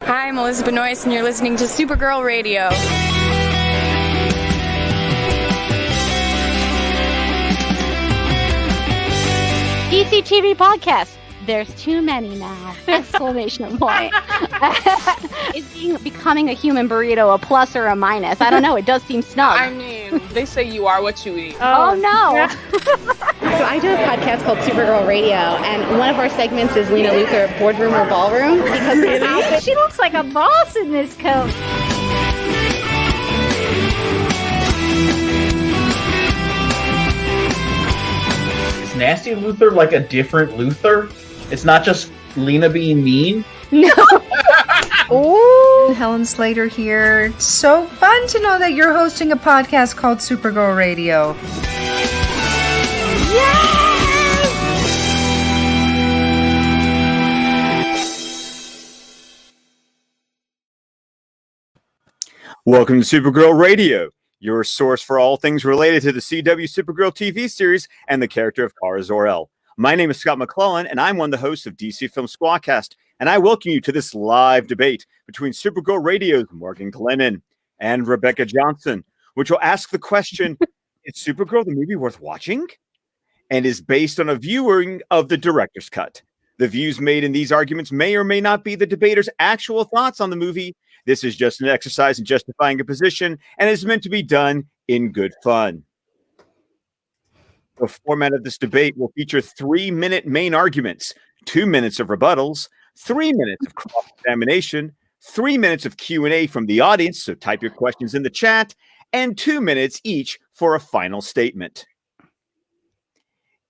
Hi, I'm Elizabeth Noyce, and you're listening to Supergirl Radio. DC TV podcast. There's too many now! Exclamation point. Is becoming a human burrito a plus or a minus? I don't know. It does seem snug. I mean, they say you are what you eat. Oh no! So I do a podcast called Supergirl Radio, and one of our segments is Lena Luthor, Boardroom or Ballroom, because Really? She looks like a boss in this coat. Is Nasty Luthor like a different Luthor? It's not just Lena being mean? No. Oh, Helen Slater here. It's so fun to know that you're hosting a podcast called Supergirl Radio. Welcome to Supergirl Radio, your source for all things related to the CW Supergirl TV series and the character of Kara Zor-El. My name is Scott McClellan, and I'm one of the hosts of DC Film Squadcast, and I welcome you to this live debate between Supergirl Radio's Morgan Glennon and Rebecca Johnson, which will ask the question, is Supergirl the movie worth watching? And is based on a viewing of the director's cut. The views made in these arguments may or may not be the debater's actual thoughts on the movie. This is just an exercise in justifying a position and is meant to be done in good fun. The format of this debate will feature 3-minute main arguments, 2 minutes of rebuttals, 3 minutes of cross-examination, 3 minutes of Q&A from the audience, so type your questions in the chat, and 2 minutes each for a final statement.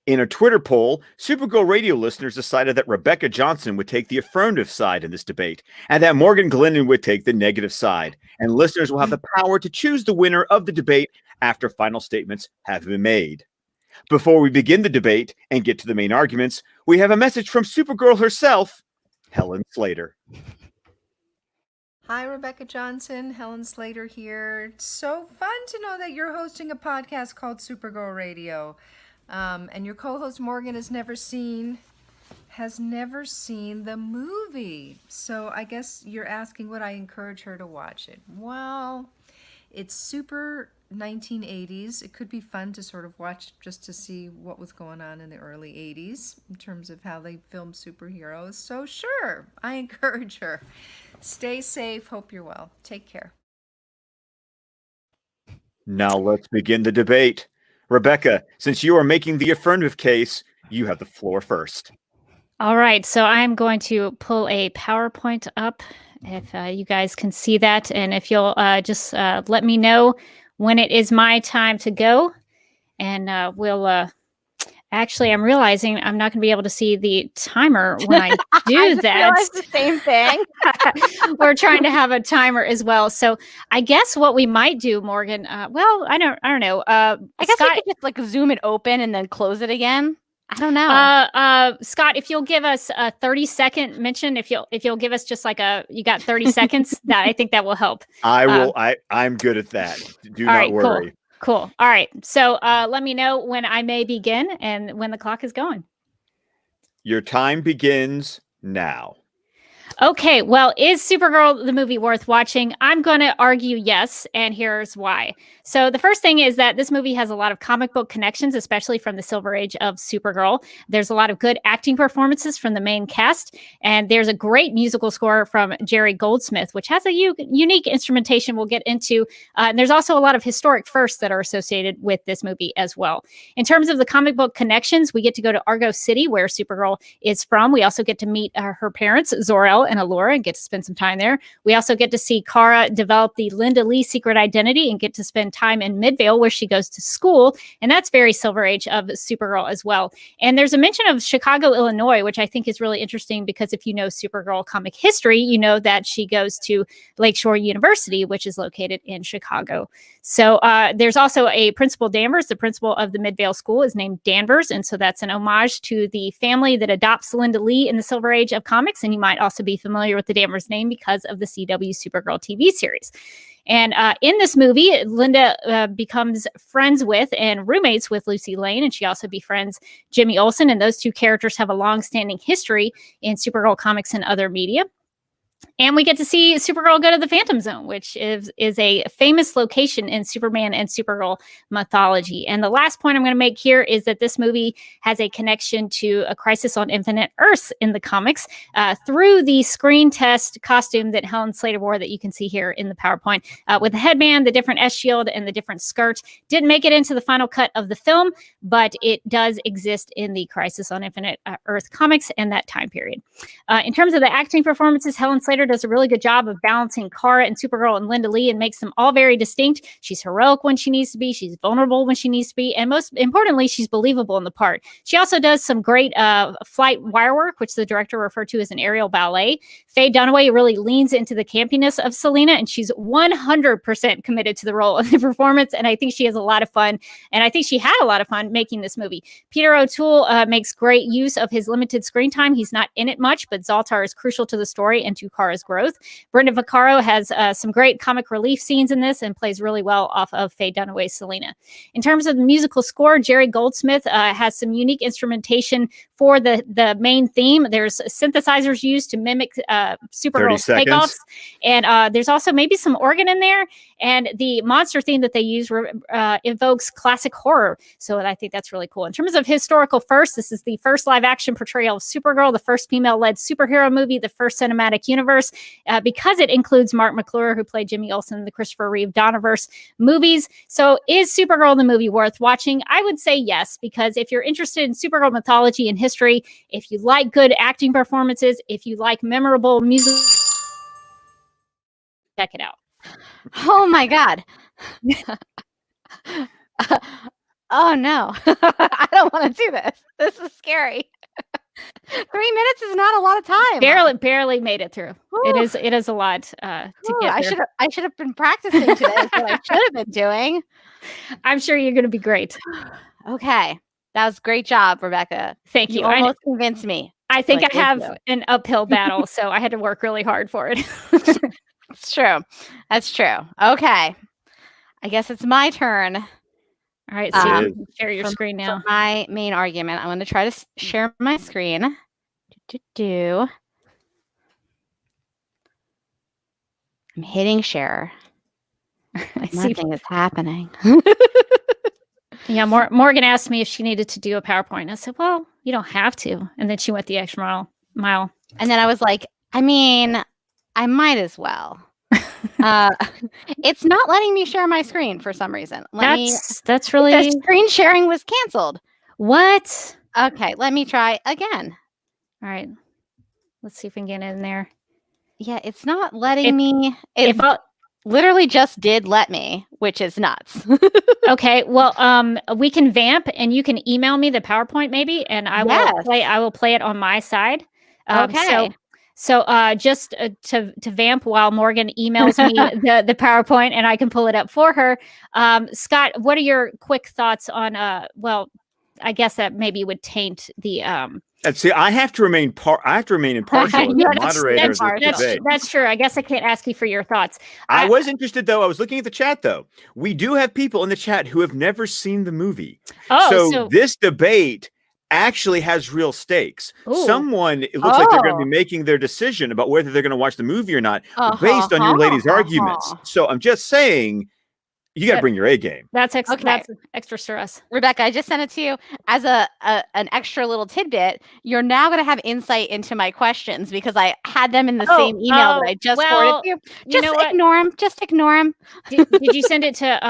In a Twitter poll, Supergirl Radio listeners decided that Rebecca Johnson would take the affirmative side in this debate, and that Morgan Glennon would take the negative side. And listeners will have the power to choose the winner of the debate after final statements have been made. Before we begin the debate and get to the main arguments, we have a message from Supergirl herself, Helen Slater. Hi, Rebecca Johnson. Helen Slater here. It's so fun to know that you're hosting a podcast called Supergirl Radio. And your co-host Morgan has never seen the movie. So I guess you're asking would I encourage her to watch it. Well, it's super 1980s. It could be fun to sort of watch just to see what was going on in the early 80s in terms of how they filmed superheroes. So sure, I encourage her. Stay safe. Hope you're well. Take care. Now let's begin the debate. Rebecca, since you are making the affirmative case, you have the floor first. All right, so I'm going to pull a PowerPoint up, if you guys can see that, and if you'll just let me know when it is my time to go, and we'll... Actually, I'm realizing I'm not going to be able to see the timer when I do that. It's the same thing. We're trying to have a timer as well. So I guess what we might do, Morgan, well, I don't know. I guess Scott, we could just like zoom it open and then close it again. I don't know. Scott, if you'll give us a 30-second mention, if you'll give us just like you got 30 seconds, that I think that will help. I will. I'm good at that. Do not worry. Cool. All right. So let me know when I may begin and when the clock is going. Your time begins now. Okay. Well, is Supergirl the movie worth watching? I'm going to argue yes, and here's why. So the first thing is that this movie has a lot of comic book connections, especially from the Silver Age of Supergirl. There's a lot of good acting performances from the main cast, and there's a great musical score from Jerry Goldsmith, which has a unique instrumentation we'll get into. And there's also a lot of historic firsts that are associated with this movie as well. In terms of the comic book connections, we get to go to Argo City, where Supergirl is from. We also get to meet her parents, Zor-El and Allura, and get to spend some time there. We also get to see Kara develop the Linda Lee secret identity and get to spend time in Midvale, where she goes to school. And that's very Silver Age of Supergirl as well. And there's a mention of Chicago, Illinois, which I think is really interesting because if you know Supergirl comic history, you know that she goes to Lakeshore University, which is located in Chicago. So there's also a Principal Danvers. The principal of the Midvale School is named Danvers. And so that's an homage to the family that adopts Linda Lee in the Silver Age of comics. And you might also be familiar with the Danvers name because of the CW Supergirl TV series. And in this movie, Linda becomes friends with and roommates with Lucy Lane, and she also befriends Jimmy Olsen. And those two characters have a long-standing history in Supergirl comics and other media. And we get to see Supergirl go to the Phantom Zone, which is a famous location in Superman and Supergirl mythology. And the last point I'm going to make here is that this movie has a connection to A Crisis on Infinite Earths in the comics through the screen test costume that Helen Slater wore that you can see here in the PowerPoint with the headband, the different S shield, and the different skirt. Didn't make it into the final cut of the film, but it does exist in the Crisis on Infinite Earth comics and that time period. In terms of the acting performances, Helen Slater does a really good job of balancing Kara and Supergirl and Linda Lee and makes them all very distinct. She's heroic when she needs to be. She's vulnerable when she needs to be. And most importantly, she's believable in the part. She also does some great flight wire work, which the director referred to as an aerial ballet. Faye Dunaway really leans into the campiness of Selena, and she's 100% committed to the role of the performance. And I think she has a lot of fun. And I think she had a lot of fun making this movie. Peter O'Toole makes great use of his limited screen time. He's not in it much, but Zoltar is crucial to the story and to Kara's growth. Brenda Vaccaro has some great comic relief scenes in this and plays really well off of Faye Dunaway's Selena. In terms of the musical score, Jerry Goldsmith has some unique instrumentation for the main theme. There's synthesizers used to mimic Supergirl's takeoffs. And there's also maybe some organ in there. And the monster theme that they use evokes classic horror. So I think that's really cool. In terms of historical first, this is the first live action portrayal of Supergirl, the first female-led superhero movie, the first cinematic universe, because it includes Mark McClure, who played Jimmy Olsen in the Christopher Reeve Donnerverse movies. So is Supergirl the movie worth watching? I would say yes, because if you're interested in Supergirl mythology and history, if you like good acting performances, if you like memorable music, check it out. Oh my God. Oh no. I don't want to do this. This is scary. 3 minutes is not a lot of time. Barely made it through. It is a lot to get there. I should have been practicing today. Is what I should have been doing. I'm sure you're going to be great. Okay. That was a great job, Rebecca. Thank you. You almost convinced me. I think I have an uphill battle, so I had to work really hard for it. It's true. That's true. Okay. I guess it's my turn. All right, so share your screen now. For my main argument, I'm going to try to share my screen. I'm hitting share. Nothing is happening. Yeah, Morgan asked me if she needed to do a PowerPoint. I said, well, you don't have to. And then she went the extra mile. And then I was like, I mean, I might as well. It's not letting me share my screen for some reason. That's really... The screen sharing was canceled. What? Okay, let me try again. All right. Let's see if we can get in there. Yeah, it's not letting me... It literally just did let me, which is nuts. Okay, well, we can vamp, and you can email me the PowerPoint maybe, and I will play it on my side. Okay. So just to vamp while Morgan emails me the PowerPoint, and I can pull it up for her. Scott, what are your quick thoughts on? Well, I guess that maybe would taint the. See, I have to remain impartial as the moderator of this debate. That's true. I guess I can't ask you for your thoughts. I was interested, though. I was looking at the chat, though. We do have people in the chat who have never seen the movie. So this debate actually has real stakes. Ooh. Someone, it looks like they're going to be making their decision about whether they're going to watch the movie or not based on your ladies' arguments. So I'm just saying, you got to bring your A game. That's extra stress. Rebecca, I just sent it to you as an extra little tidbit. You're now going to have insight into my questions because I had them in the same email that I just forwarded to you. Just ignore them. Did you send it to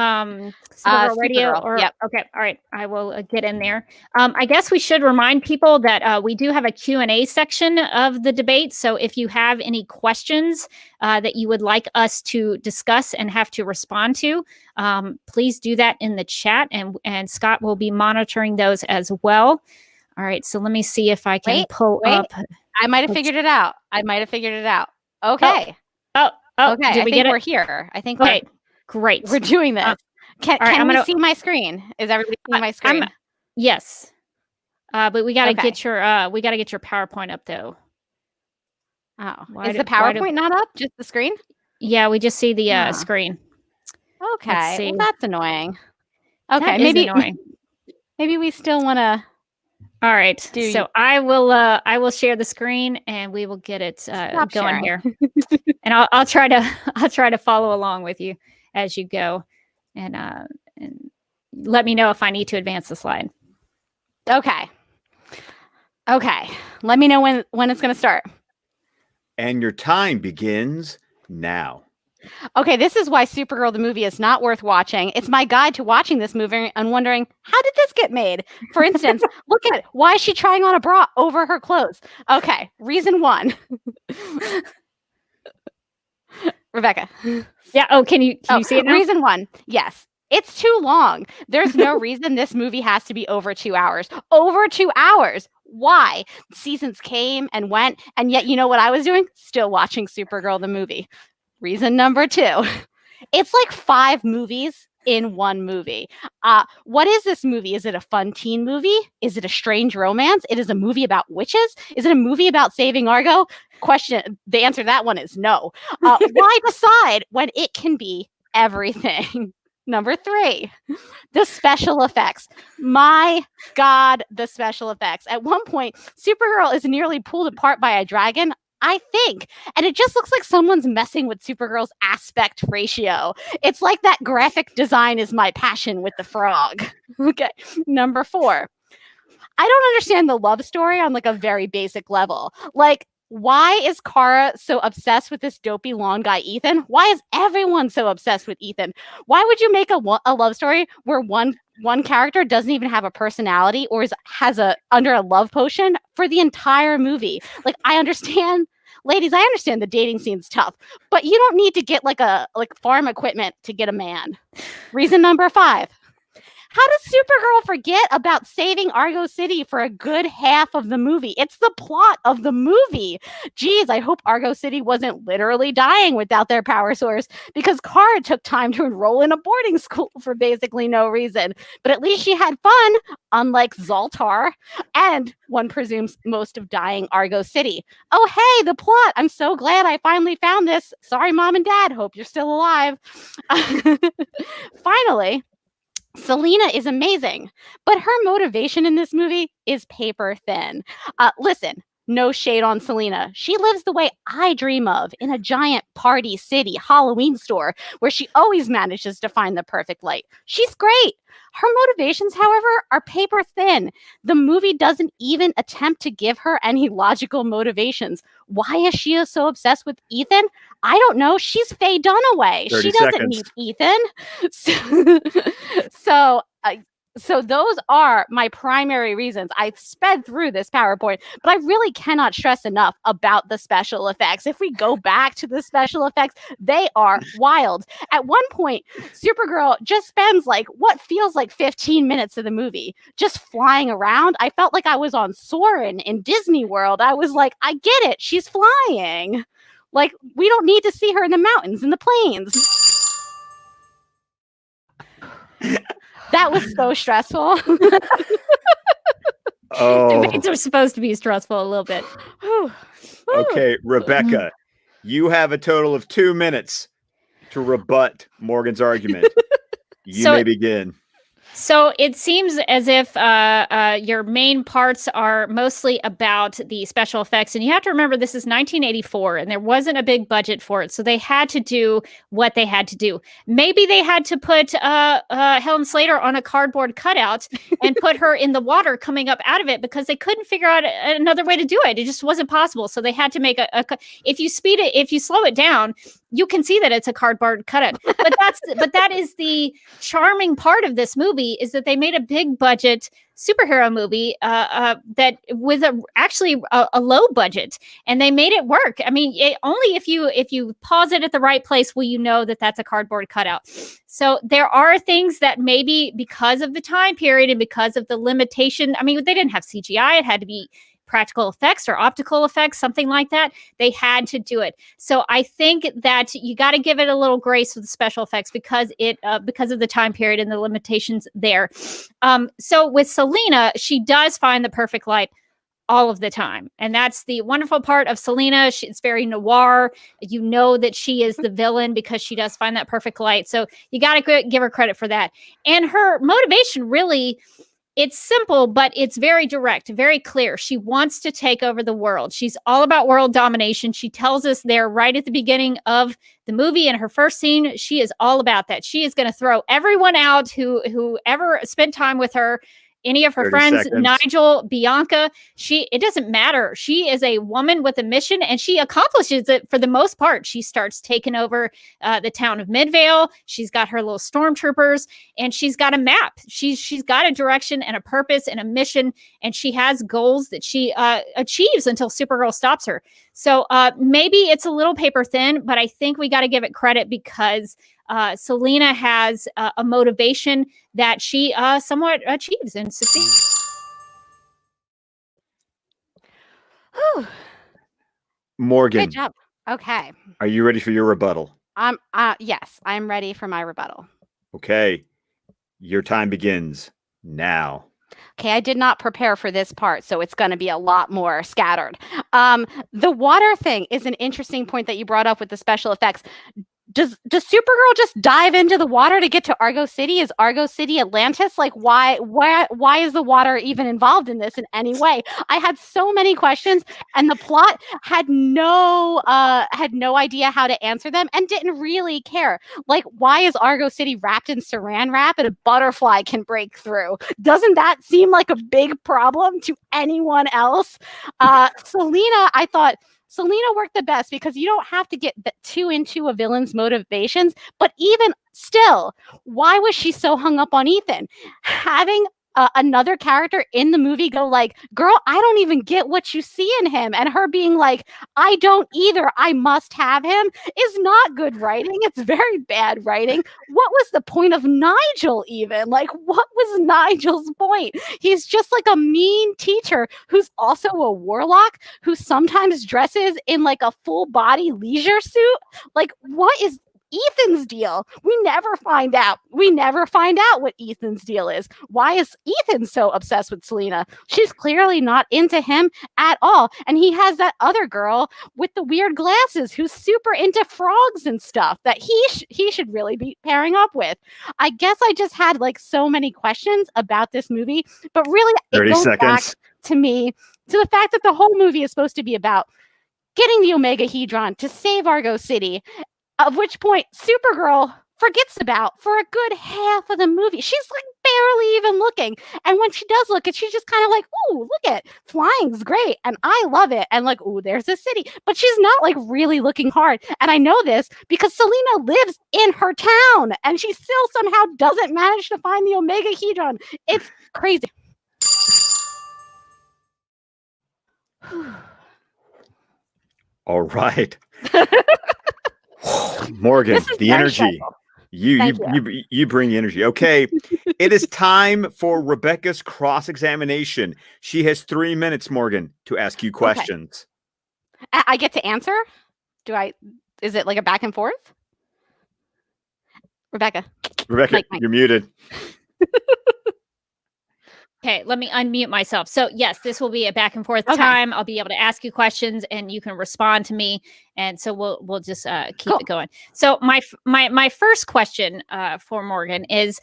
Supergirl Radio? Supergirl. Yep. Okay. All right. I will get in there. I guess we should remind people that we do have a Q&A section of the debate. So if you have any questions that you would like us to discuss and have to respond to, please do that in the chat, and Scott will be monitoring those as well. All right, so let me see if I can pull up. I might have figured it out. Okay. Okay. Did we get it? We're here. I think. Okay. Great. We're doing this. Can we see my screen? Is everybody seeing my screen? Yes. But we got to get your PowerPoint up though. Oh, is the PowerPoint not up? Just the screen? Yeah, we just see the screen. Okay, well, that's annoying. Okay, that is annoying. Maybe we still want to. All right. So I will share the screen and we will get it going sharing. here. And I'll try to follow along with you as you go, and let me know if I need to advance the slide. Okay. Let me know when it's going to start. And your time begins now. Okay, this is why Supergirl the movie is not worth watching. It's my guide to watching this movie and wondering, how did this get made? For instance, look at it. Why is she trying on a bra over her clothes? Okay, reason 1. Rebecca. Yeah. Oh, can you see it now? Reason 1. Yes. It's too long. There's no reason this movie has to be over 2 hours. Over 2 hours. Why? Seasons came and went, and yet you know what I was doing? Still watching Supergirl the movie. Reason number 2. It's like 5 movies in one movie. What is this movie? Is it a fun teen movie? Is it a strange romance? It is a movie about witches? Is it a movie about saving Argo? The answer to that one is no. Why decide when it can be everything? Number 3, the special effects. My God, the special effects. At one point, Supergirl is nearly pulled apart by a dragon, I think. And it just looks like someone's messing with Supergirl's aspect ratio. It's like that graphic design is my passion with the frog. Okay. Number 4. I don't understand the love story on like a very basic level. Like, why is Kara so obsessed with this dopey long guy, Ethan? Why is everyone so obsessed with Ethan? Why would you make a love story where one character doesn't even have a personality or has under a love potion for the entire movie? Like, I understand, ladies, I understand the dating scene's tough, but you don't need to get like farm equipment to get a man. Reason number 5. How does Supergirl forget about saving Argo City for a good half of the movie? It's the plot of the movie. Geez, I hope Argo City wasn't literally dying without their power source, because Kara took time to enroll in a boarding school for basically no reason. But at least she had fun, unlike Zoltar, and one presumes most of dying Argo City. Oh, hey, the plot. I'm so glad I finally found this. Sorry, Mom and Dad. Hope you're still alive. Finally, Selena is amazing, but her motivation in this movie is paper thin. Listen, no shade on Selena. She lives the way I dream of, in a giant party city Halloween store where she always manages to find the perfect light. She's great. Her motivations, however, are paper thin. The movie doesn't even attempt to give her any logical motivations. Why is she so obsessed with Ethan? I don't know. She's Faye Dunaway. She doesn't need Ethan. So those are my primary reasons. I sped through this PowerPoint, but I really cannot stress enough about the special effects. If we go back to the special effects, they are wild. At one point, Supergirl just spends like what feels like 15 minutes of the movie just flying around. I felt like I was on Soarin' in Disney World. I was like, I get it. She's flying. Like, we don't need to see her in the mountains and the plains. That was so stressful. Debates are supposed to be stressful a little bit. Okay, Rebecca, you have a total of 2 minutes to rebut Morgan's argument. You may begin. So it seems as if your main parts are mostly about the special effects. And you have to remember, this is 1984 and there wasn't a big budget for it. So they had to do what they had to do. Maybe they had to put Helen Slater on a cardboard cutout and put her in the water coming up out of it, because they couldn't figure out another way to do it. It just wasn't possible. So they had to make if you slow it down, you can see that it's a cardboard cutout. But that is the charming part of this movie, is that they made a big budget superhero movie that with a low budget, and they made it work. I mean, only if you pause it at the right place will you know that that's a cardboard cutout. So there are things that maybe because of the time period and because of the limitation, I mean, they didn't have CGI. It had to be practical effects or optical effects, something like that. They had to do it. So I think that you got to give it a little grace with the special effects because of the time period and the limitations there. So with Selena, she does find the perfect light all of the time. And that's the wonderful part of Selena. It's very noir. You know that she is the villain because she does find that perfect light. So you got to give her credit for that. And her motivation really it's simple, but it's very direct, very clear. She wants to take over the world. She's all about world domination. She tells us there right at the beginning of the movie in her first scene, she is all about that. She is going to throw everyone out who ever spent time with her. Any of her friends, seconds. Nigel, Bianca, it doesn't matter. She is a woman with a mission, and she accomplishes it for the most part. She starts taking over the town of Midvale. She's got her little stormtroopers, and she's got a map. She's got a direction and a purpose and a mission, and she has goals that she achieves until Supergirl stops her. So maybe it's a little paper thin, but I think we got to give it credit because Selena has a motivation that she somewhat achieves and succeeds. Morgan, Good job. Okay. are you ready for your rebuttal? Yes, I'm ready for my rebuttal. Okay. Your time begins now. Okay, I did not prepare for this part, so it's going to be a lot more scattered. The water thing is an interesting point that you brought up with the special effects. Does Supergirl just dive into the water to get to Argo City? Is Argo City Atlantis? Like, why is the water even involved in this in any way? I had so many questions, and the plot had no idea how to answer them, and didn't really care. Like, why is Argo City wrapped in Saran wrap and a butterfly can break through? Doesn't that seem like a big problem to anyone else? Selena, I thought. Selena worked the best because you don't have to get too into a villain's motivations. But even still, why was she so hung up on Ethan? Having another character in the movie go like, girl, I don't even get what you see in him. And her being like, I don't either. I must have him is not good writing. It's very bad writing. What was the point of Nigel even? Like, what was Nigel's point? He's just like a mean teacher who's also a warlock who sometimes dresses in like a full body leisure suit. Like, what is Ethan's deal? We never find out. We never find out what Ethan's deal is. Why is Ethan so obsessed with Selena? She's clearly not into him at all. And he has that other girl with the weird glasses who's super into frogs and stuff that he should really be pairing up with. I guess I just had like so many questions about this movie, but really it 30 goes seconds. back to me to the fact that the whole movie is supposed to be about getting the Omega Hedron to save Argo City. Of which point Supergirl forgets about for a good half of the movie. She's like barely even looking. And when she does look, she's just kind of like, ooh, look at flying's great. And I love it. And like, ooh, there's a city. But she's not like really looking hard. And I know this because Selena lives in her town and she still somehow doesn't manage to find the Omega Hedron. It's crazy. All right. Morgan, the energy. You bring the energy. Okay. It is time for Rebecca's cross-examination. She has 3 minutes, Morgan, to ask you questions. Okay. I get to answer? Is it like a back and forth? Rebecca, Mike. You're muted. Okay, let me unmute myself. So yes, this will be a back and forth time. I'll be able to ask you questions and you can respond to me. And so we'll just keep it going. So my first question for Morgan is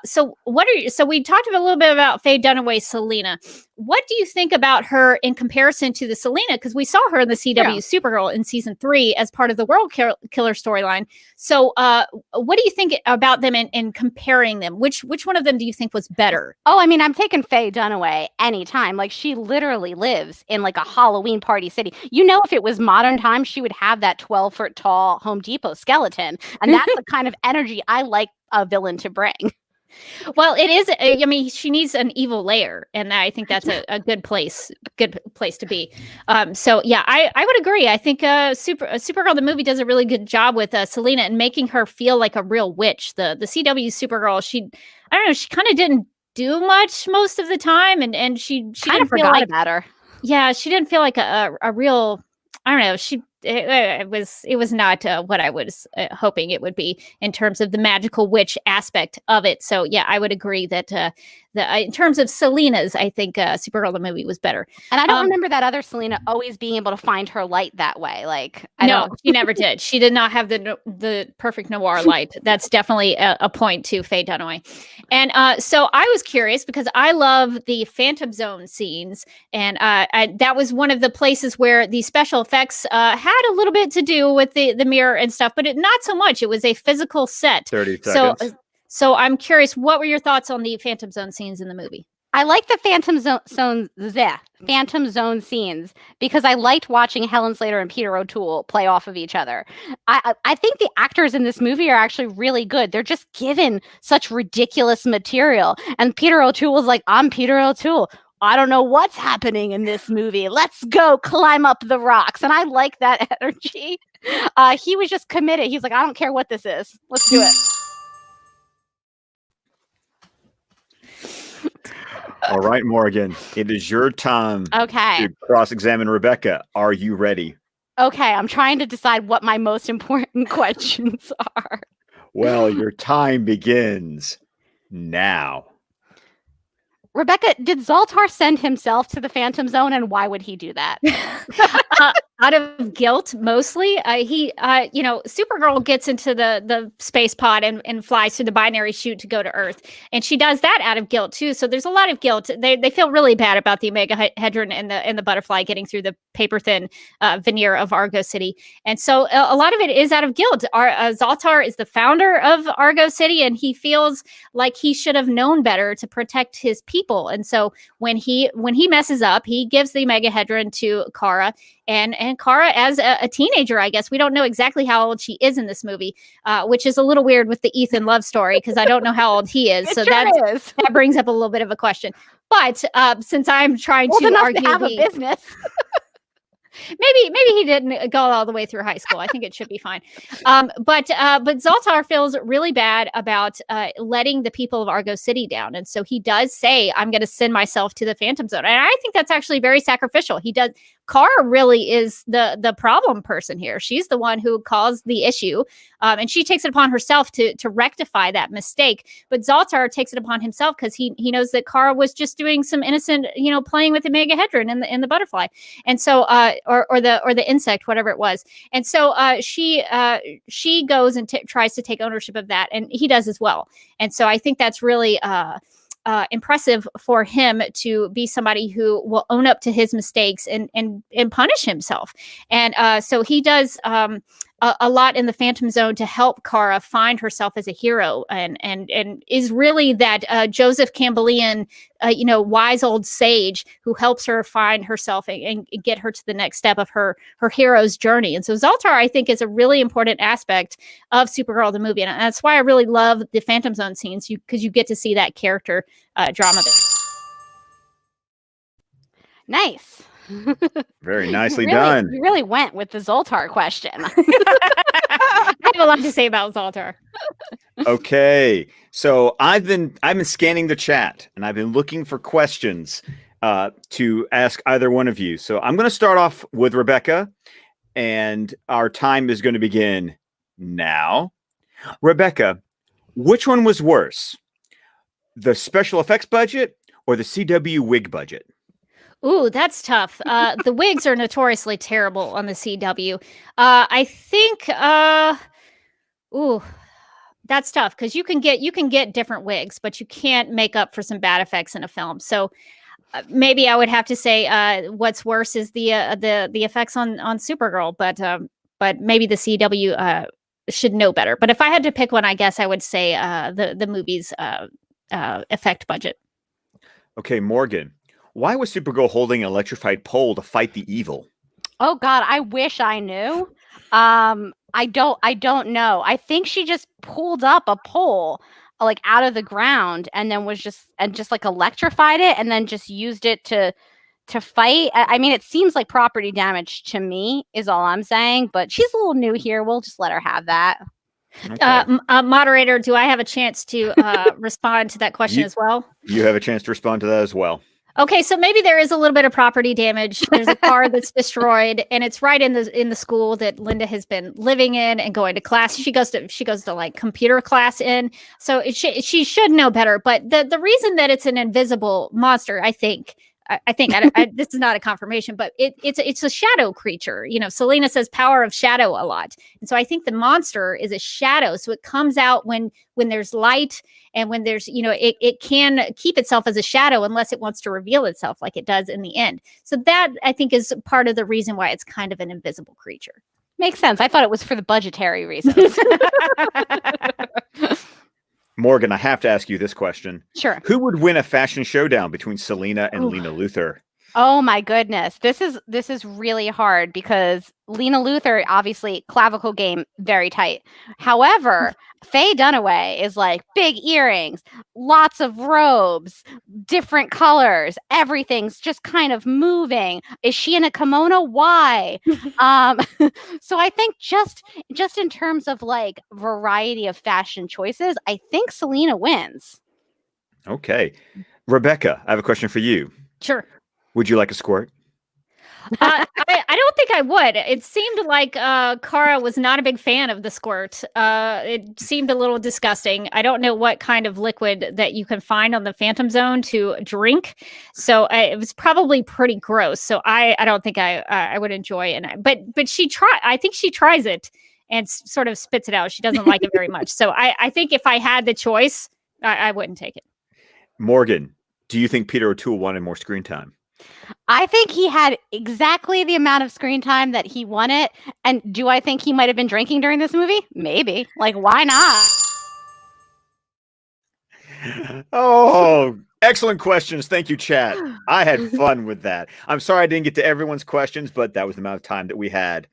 so we talked a little bit about Faye Dunaway's Selena. What do you think about her in comparison to the Selena? Because we saw her in the CW Supergirl in season 3 as part of the World Killer storyline. So what do you think about them in comparing them? Which one of them do you think was better? Oh, I mean, I'm taking Faye Dunaway anytime. Like, she literally lives in like a Halloween party city. You know, if it was modern times, she would have that 12-foot tall Home Depot skeleton. And that's the kind of energy I like a villain to bring. Well, it is. I mean, she needs an evil lair, and I think that's a good place to be. So yeah, I would agree. I think Supergirl the movie does a really good job with Selena and making her feel like a real witch. The CW Supergirl, I don't know, she kind of didn't do much most of the time, and she kind of forgot about her. Yeah, she didn't feel like a real. I don't know. it was not what I was hoping it would be in terms of the magical witch aspect of it. So yeah, I would agree that in terms of Selena's, I think Supergirl the movie was better. And I don't remember that other Selena always being able to find her light that way. Like, she never did. She did not have the perfect noir light. That's definitely a point to Faye Dunaway. And so I was curious because I love the Phantom Zone scenes, and that was one of the places where the special effects had a little bit to do with the mirror and stuff, but not so much. It was a physical set. 30 seconds. So I'm curious, what were your thoughts on the Phantom Zone scenes in the movie? I like the Phantom Zone scenes because I liked watching Helen Slater and Peter O'Toole play off of each other. I think the actors in this movie are actually really good. They're just given such ridiculous material. And Peter O'Toole was like, I'm Peter O'Toole. I don't know what's happening in this movie. Let's go climb up the rocks. And I like that energy. He was just committed. He's like, I don't care what this is. Let's do it. All right, Morgan, it is your time to cross-examine Rebecca. Are you ready? Okay, I'm trying to decide what my most important questions are. Well, your time begins now. Rebecca, did Zoltar send himself to the Phantom Zone, and why would he do that? Out of guilt, mostly. Supergirl gets into the space pod and flies through the binary chute to go to Earth, and she does that out of guilt too. So there's a lot of guilt. They feel really bad about the Omegahedron and the butterfly getting through the paper thin veneer of Argo City, and so a lot of it is out of guilt. Zoltar is the founder of Argo City, and he feels like he should have known better to protect his people. And so when he messes up, he gives the Omegahedron to Kara. And Kara, as a teenager, I guess, we don't know exactly how old she is in this movie, which is a little weird with the Ethan love story, because I don't know how old he is. That brings up a little bit of a question. But since I'm trying to argue have a business. Maybe he didn't go all the way through high school. I think it should be fine. But Zoltar feels really bad about letting the people of Argo City down. And so he does say, I'm going to send myself to the Phantom Zone. And I think that's actually very sacrificial. Kara really is the problem person here. She's the one who caused the issue. And she takes it upon herself to rectify that mistake. But Zoltar takes it upon himself because he knows that Kara was just doing some innocent, playing with the Omegahedron and the butterfly. And so, or the insect, whatever it was. And so she goes and tries to take ownership of that. And he does as well. And so I think that's really impressive for him to be somebody who will own up to his mistakes and punish himself. And so he does a lot in the Phantom Zone to help Kara find herself as a hero, and is really that Joseph Campbellian, wise old sage who helps her find herself and get her to the next step of her hero's journey. And so Zoltar, I think, is a really important aspect of Supergirl the movie, and that's why I really love the Phantom Zone scenes, because you get to see that character drama there. Nice. Very nicely done. You really went with the Zoltar question. I have a lot to say about Zoltar. Okay, so I've been scanning the chat, and I've been looking for questions to ask either one of you. So I'm going to start off with Rebecca, and our time is going to begin now. Rebecca, which one was worse, the special effects budget or the CW wig budget? Ooh, that's tough. The wigs are notoriously terrible on the CW. I think, that's tough because you can get different wigs, but you can't make up for some bad effects in a film. So maybe I would have to say what's worse is the effects on Supergirl, but maybe the CW should know better. But if I had to pick one, I guess I would say the movie's effect budget. Okay, Morgan. Why was Supergirl holding an electrified pole to fight the evil? Oh God, I wish I knew. I don't know. I think she just pulled up a pole like out of the ground and then just like electrified it and then just used it to fight. I mean, it seems like property damage to me is all I'm saying, but she's a little new here. We'll just let her have that. Okay. Moderator, do I have a chance to respond to that question as well? You have a chance to respond to that as well. Okay, so maybe there is a little bit of property damage. There's a car that's destroyed, and it's right in the school that Linda has been living in and going to class. She goes to like computer class in, so she should know better. But the reason that it's an invisible monster, I think this is not a confirmation, but it's a shadow creature. You know, Selena says power of shadow a lot, and so I think the monster is a shadow. So it comes out when there's light and when there's, you know, it can keep itself as a shadow unless it wants to reveal itself like it does in the end. So that I think is part of the reason why it's kind of an invisible creature. Makes sense. I thought it was for the budgetary reasons. Morgan, I have to ask you this question. Sure. Who would win a fashion showdown between Selena and Lena Luthor? Oh my goodness. This is really hard because Lena Luthor, obviously, clavicle game, very tight. However, Faye Dunaway is like big earrings, lots of robes, different colors, everything's just kind of moving. Is she in a kimono? Why? So I think just in terms of like variety of fashion choices, I think Selena wins. Okay. Rebecca, I have a question for you. Sure. Would you like a squirt? I don't think I would. It seemed like Kara was not a big fan of the squirt. It seemed a little disgusting. I don't know what kind of liquid that you can find on the Phantom Zone to drink. So it was probably pretty gross. So I don't think I would enjoy it. But she I think she tries it and sort of spits it out. She doesn't like it very much. So I think if I had the choice, I wouldn't take it. Morgan, do you think Peter O'Toole wanted more screen time? I think he had exactly the amount of screen time that he wanted. And do I think he might have been drinking during this movie? Maybe. Like, why not? Oh, excellent questions. Thank you, chat. I had fun with that. I'm sorry I didn't get to everyone's questions, but that was the amount of time that we had.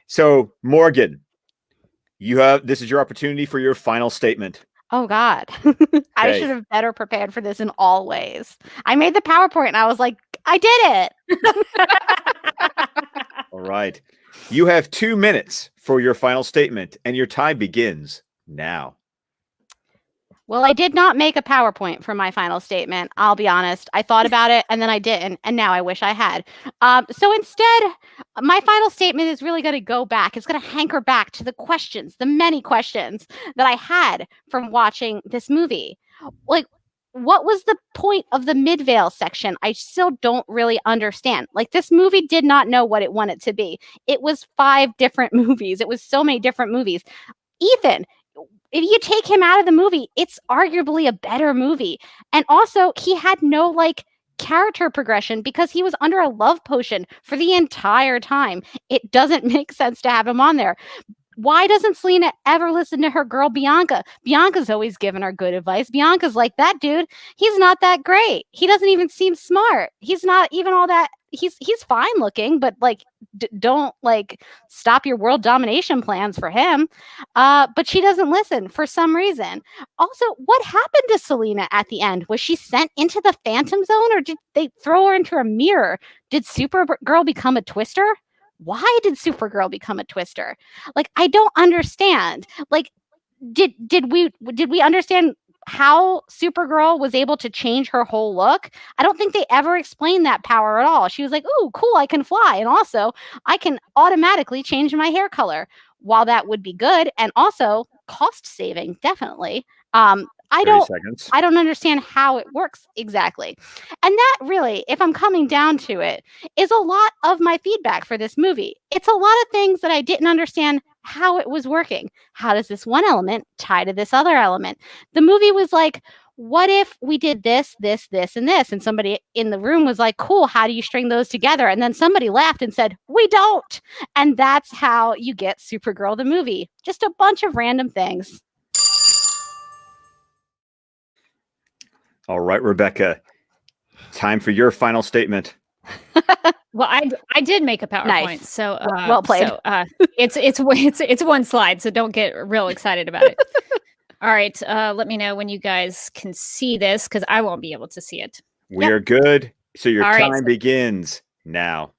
So, Morgan, this is your opportunity for your final statement. Oh, God. I should have better prepared for this in all ways. I made the PowerPoint and I was like, I did it. All right. You have 2 minutes for your final statement, and your time begins now. Well, I did not make a PowerPoint for my final statement. I'll be honest. I thought about it and then I didn't. And now I wish I had. So instead, my final statement is really going to go back. It's going to hanker back to the questions, the many questions that I had from watching this movie. Like, what was the point of the Midvale section? I still don't really understand. Like, this movie did not know what it wanted to be. It was 5 different movies. It was so many different movies. Ethan, if you take him out of the movie, it's arguably a better movie. And also, he had no like character progression because he was under a love potion for the entire time. It doesn't make sense to have him on there. Why doesn't Selena ever listen to her girl Bianca? Bianca's always giving her good advice. Bianca's like, that dude, he's not that great. He doesn't even seem smart. He's not even all that. He's fine looking, but like, don't like stop your world domination plans for him. But she doesn't listen for some reason. Also, what happened to Selena at the end? Was she sent into the Phantom Zone, or did they throw her into a mirror? Did Supergirl become a twister? Why did Supergirl become a twister? Like, I don't understand. Like, did we understand how Supergirl was able to change her whole look? I don't think they ever explained that power at all. She was like, "Ooh, cool, I can fly, and also I can automatically change my hair color." While that would be good and also cost saving, definitely. I don't understand how it works exactly. And that really, if I'm coming down to it, is a lot of my feedback for this movie. It's a lot of things that I didn't understand how it was working. How does this one element tie to this other element? The movie was like, what if we did this, this, this, and this? And somebody in the room was like, cool, how do you string those together? And then somebody laughed and said, we don't. And that's how you get Supergirl the movie. Just a bunch of random things. All right, Rebecca, time for your final statement. Well, I did make a PowerPoint, nice. So well played. So, it's one slide, so don't get real excited about it. All right, let me know when you guys can see this because I won't be able to see it. We are good. So your time begins now.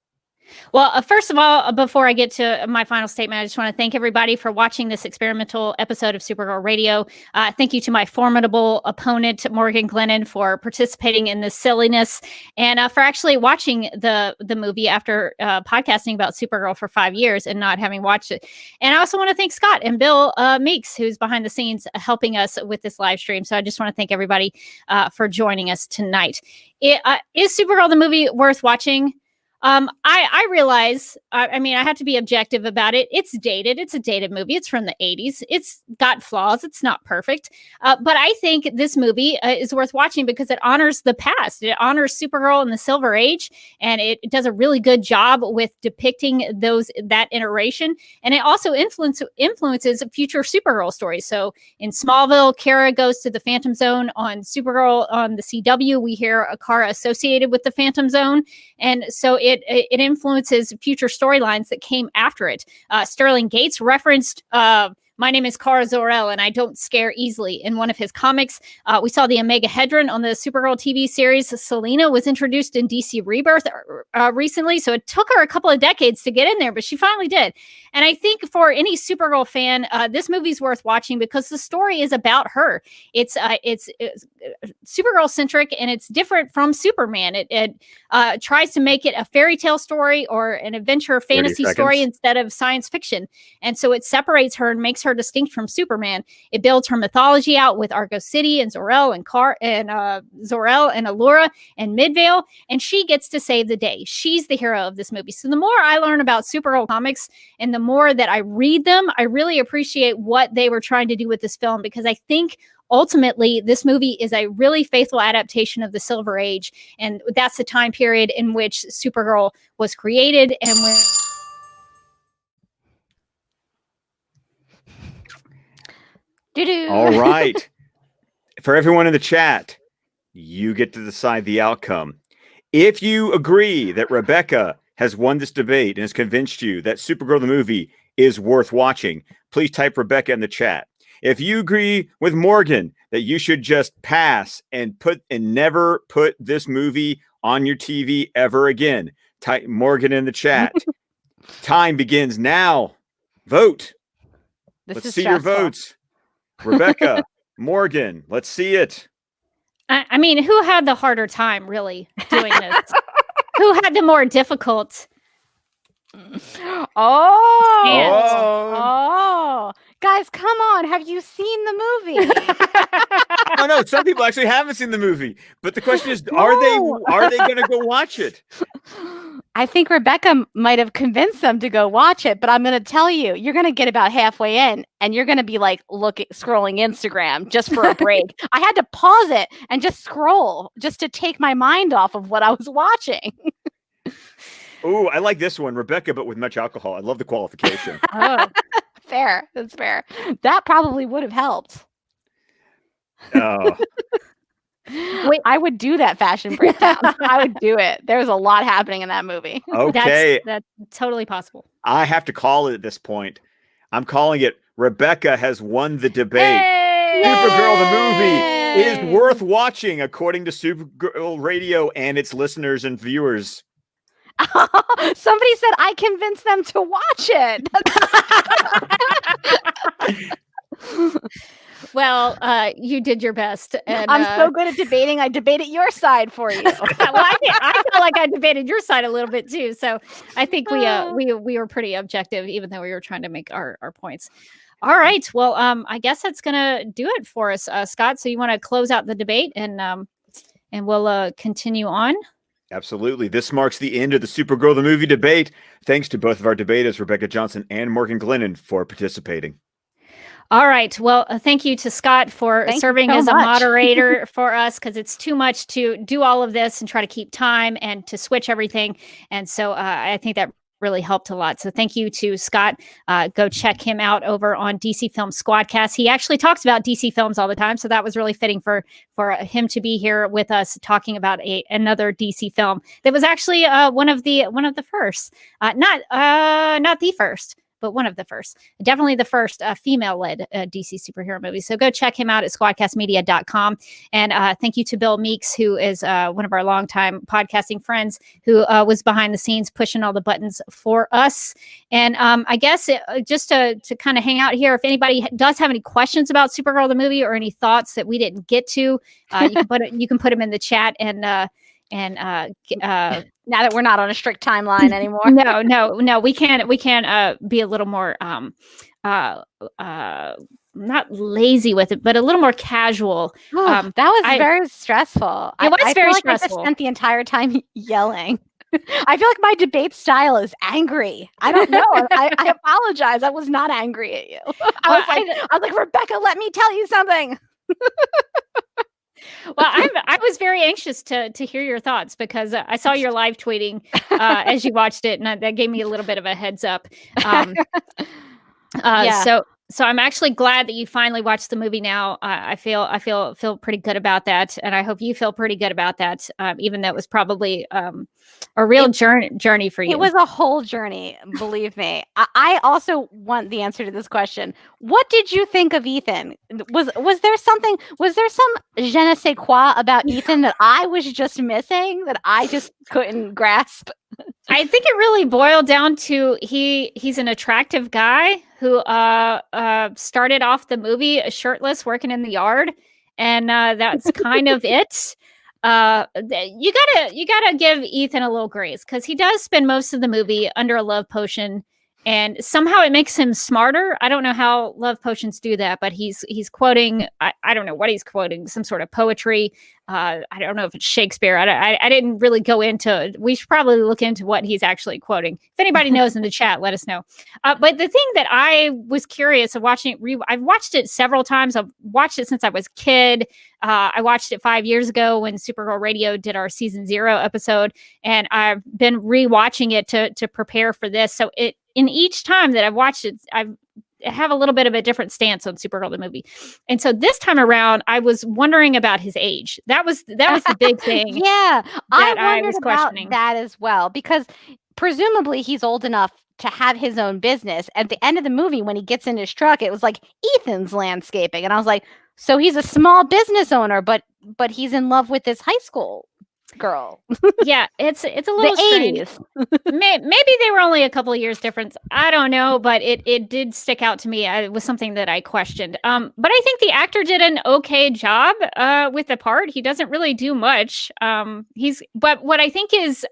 Well, first of all, before I get to my final statement, I just want to thank everybody for watching this experimental episode of Supergirl Radio. Thank you to my formidable opponent, Morgan Glennon, for participating in this silliness and for actually watching the movie after podcasting about Supergirl for 5 years and not having watched it. And I also want to thank Scott and Bill Meeks, who's behind the scenes helping us with this live stream. So I just want to thank everybody for joining us tonight. Is Supergirl the movie worth watching? I realize, I mean, I have to be objective about it. It's dated. It's a dated movie. It's from the 80s. It's got flaws. It's not perfect. But I think this movie is worth watching because it honors the past. It honors Supergirl in the Silver Age, and it does a really good job with depicting that iteration. And it also influences future Supergirl stories. So in Smallville, Kara goes to the Phantom Zone. On Supergirl on the CW, we hear a Kara associated with the Phantom Zone. And so it influences future storylines that came after it. Sterling Gates referenced My name is Kara Zor-El, and I don't scare easily. In one of his comics, we saw the Omega Hedron on the Supergirl TV series. Selena was introduced in DC Rebirth recently, so it took her a couple of decades to get in there, but she finally did. And I think for any Supergirl fan, this movie's worth watching because the story is about her. It's Supergirl-centric, and it's different from Superman. It tries to make it a fairy tale story or an adventure fantasy story instead of science fiction. And so it separates her and makes her distinct from Superman. It builds her mythology out with Argo City and Zor-El and Zor-El and Allura and Midvale, and she gets to save the day. She's the hero of this movie. So the more I learn about Supergirl comics and the more that I read them, I really appreciate what they were trying to do with this film, because I think ultimately this movie is a really faithful adaptation of the Silver Age, and that's the time period in which Supergirl was created and when All right. For everyone in the chat, you get to decide the outcome. If you agree that Rebecca has won this debate and has convinced you that Supergirl the movie is worth watching, please type Rebecca in the chat. If you agree with Morgan that you should just pass and never put this movie on your TV ever again, type Morgan in the chat. Time begins now. Vote. Let's see your votes. Rebecca, Morgan, let's see it. I mean, who had the harder time really doing this? Who had the more difficult? Oh, guys, come on. Have you seen the movie? Oh, no, some people actually haven't seen the movie. But the question is, are they going to go watch it? I think Rebecca might have convinced them to go watch it, but I'm going to tell you, you're going to get about halfway in and you're going to be like scrolling Instagram just for a break. I had to pause it and just scroll just to take my mind off of what I was watching. Oh, I like this one, Rebecca, but with much alcohol. I love the qualification. Oh, fair. That's fair. That probably would have helped. Oh. Wait, I would do that fashion breakdown. I would do it. There's a lot happening in that movie. Okay. That's totally possible. I have to call it at this point. I'm calling it Rebecca has won the debate. Yay! Supergirl the movie is worth watching according to Supergirl Radio and its listeners and viewers. Somebody said I convinced them to watch it. Well, you did your best. And, I'm so good at debating. I debated your side for you. Well, I feel like I debated your side a little bit too. So I think we were pretty objective, even though we were trying to make our points. All right. Well, I guess that's gonna do it for us, Scott. So you want to close out the debate and we'll continue on. Absolutely. This marks the end of the Supergirl the movie debate. Thanks to both of our debaters, Rebecca Johnson and Morgan Glennon, for participating. All right. Well, thank you to Scott for serving as a moderator for us, because it's too much to do all of this and try to keep time and to switch everything. And so I think that really helped a lot. So thank you to Scott. Go check him out over on DC Film Squadcast. He actually talks about DC films all the time, so that was really fitting for him to be here with us talking about another DC film that was actually one of the first, not the first, but one of the first. Definitely the first female-led DC superhero movie. So go check him out at squadcastmedia.com. And thank you to Bill Meeks, who is one of our longtime podcasting friends, who was behind the scenes pushing all the buttons for us. And I guess just to kind of hang out here, if anybody does have any questions about Supergirl the movie or any thoughts that we didn't get to, you can put them in the chat. And now that we're not on a strict timeline anymore. No, we can be a little more not lazy with it, but a little more casual. That was very stressful. It was very stressful. I just spent the entire time yelling. I feel like my debate style is angry. I don't know. I apologize. I was not angry at you. I was like, Rebecca, let me tell you something. Well, I was very anxious to hear your thoughts because I saw your live tweeting as you watched it, and that gave me a little bit of a heads up. So I'm actually glad that you finally watched the movie now. I feel pretty good about that, and I hope you feel pretty good about that. Even though it was probably a real journey for you. It was a whole journey, believe me. I also want the answer to this question. What did you think of Ethan? Was there some je ne sais quoi about Ethan that I was just missing, that I just couldn't grasp? I think it really boiled down to he's an attractive guy who started off the movie shirtless working in the yard, and that's kind of it. You gotta give Ethan a little grace because he does spend most of the movie under a love potion, and somehow it makes him smarter. I don't know how love potions do that, but he's quoting, I don't know what he's quoting, some sort of poetry. I don't know if it's Shakespeare. I didn't really go into. We should probably look into what he's actually quoting. If anybody knows in the chat, let us know. But the thing that I was curious of watching it, I've watched it several times. I've watched it since I was a kid. I watched it 5 years ago when Supergirl Radio did our season 0 episode, and I've been rewatching it to prepare for this. So in each time that I've watched it, I have a little bit of a different stance on Supergirl the movie. And so this time around, I was wondering about his age. That was the big thing. Yeah, I was questioning that as well, because presumably he's old enough to have his own business. At the end of the movie, when he gets in his truck, it was like Ethan's landscaping, and I was like, so he's a small business owner, but he's in love with this high school girl. Yeah, it's a little strange. 80s. Maybe they were only a couple of years difference. I don't know, but it did stick out to me. It was something that I questioned. But I think the actor did an okay job with the part. He doesn't really do much. But what I think is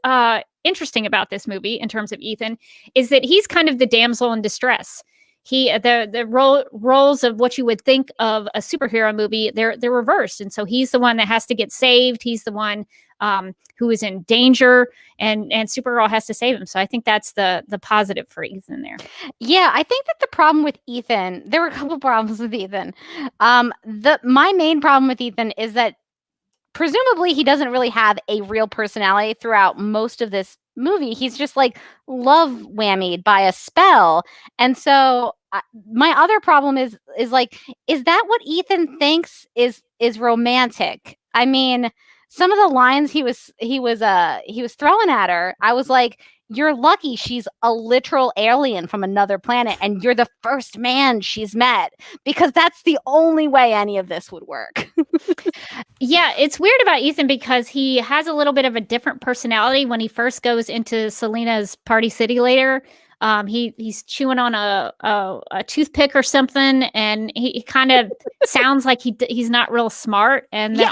interesting about this movie in terms of Ethan is that he's kind of the damsel in distress. The roles of what you would think of a superhero movie, they're reversed, and so he's the one that has to get saved. He's the one who is in danger, and Supergirl has to save him. So I think that's the positive for Ethan there. Yeah, I think that the problem with Ethan, there were a couple problems with Ethan. My main problem with Ethan is that presumably he doesn't really have a real personality throughout most of this movie. He's just like love whammied by a spell. And so my other problem is that what Ethan thinks is romantic? I mean, some of the lines he was throwing at her, I was like, you're lucky she's a literal alien from another planet and you're the first man she's met, because that's the only way any of this would work. Yeah, it's weird about Ethan because he has a little bit of a different personality when he first goes into Selena's Party City later. He's chewing on a toothpick or something, and he kind of sounds like he's not real smart. And then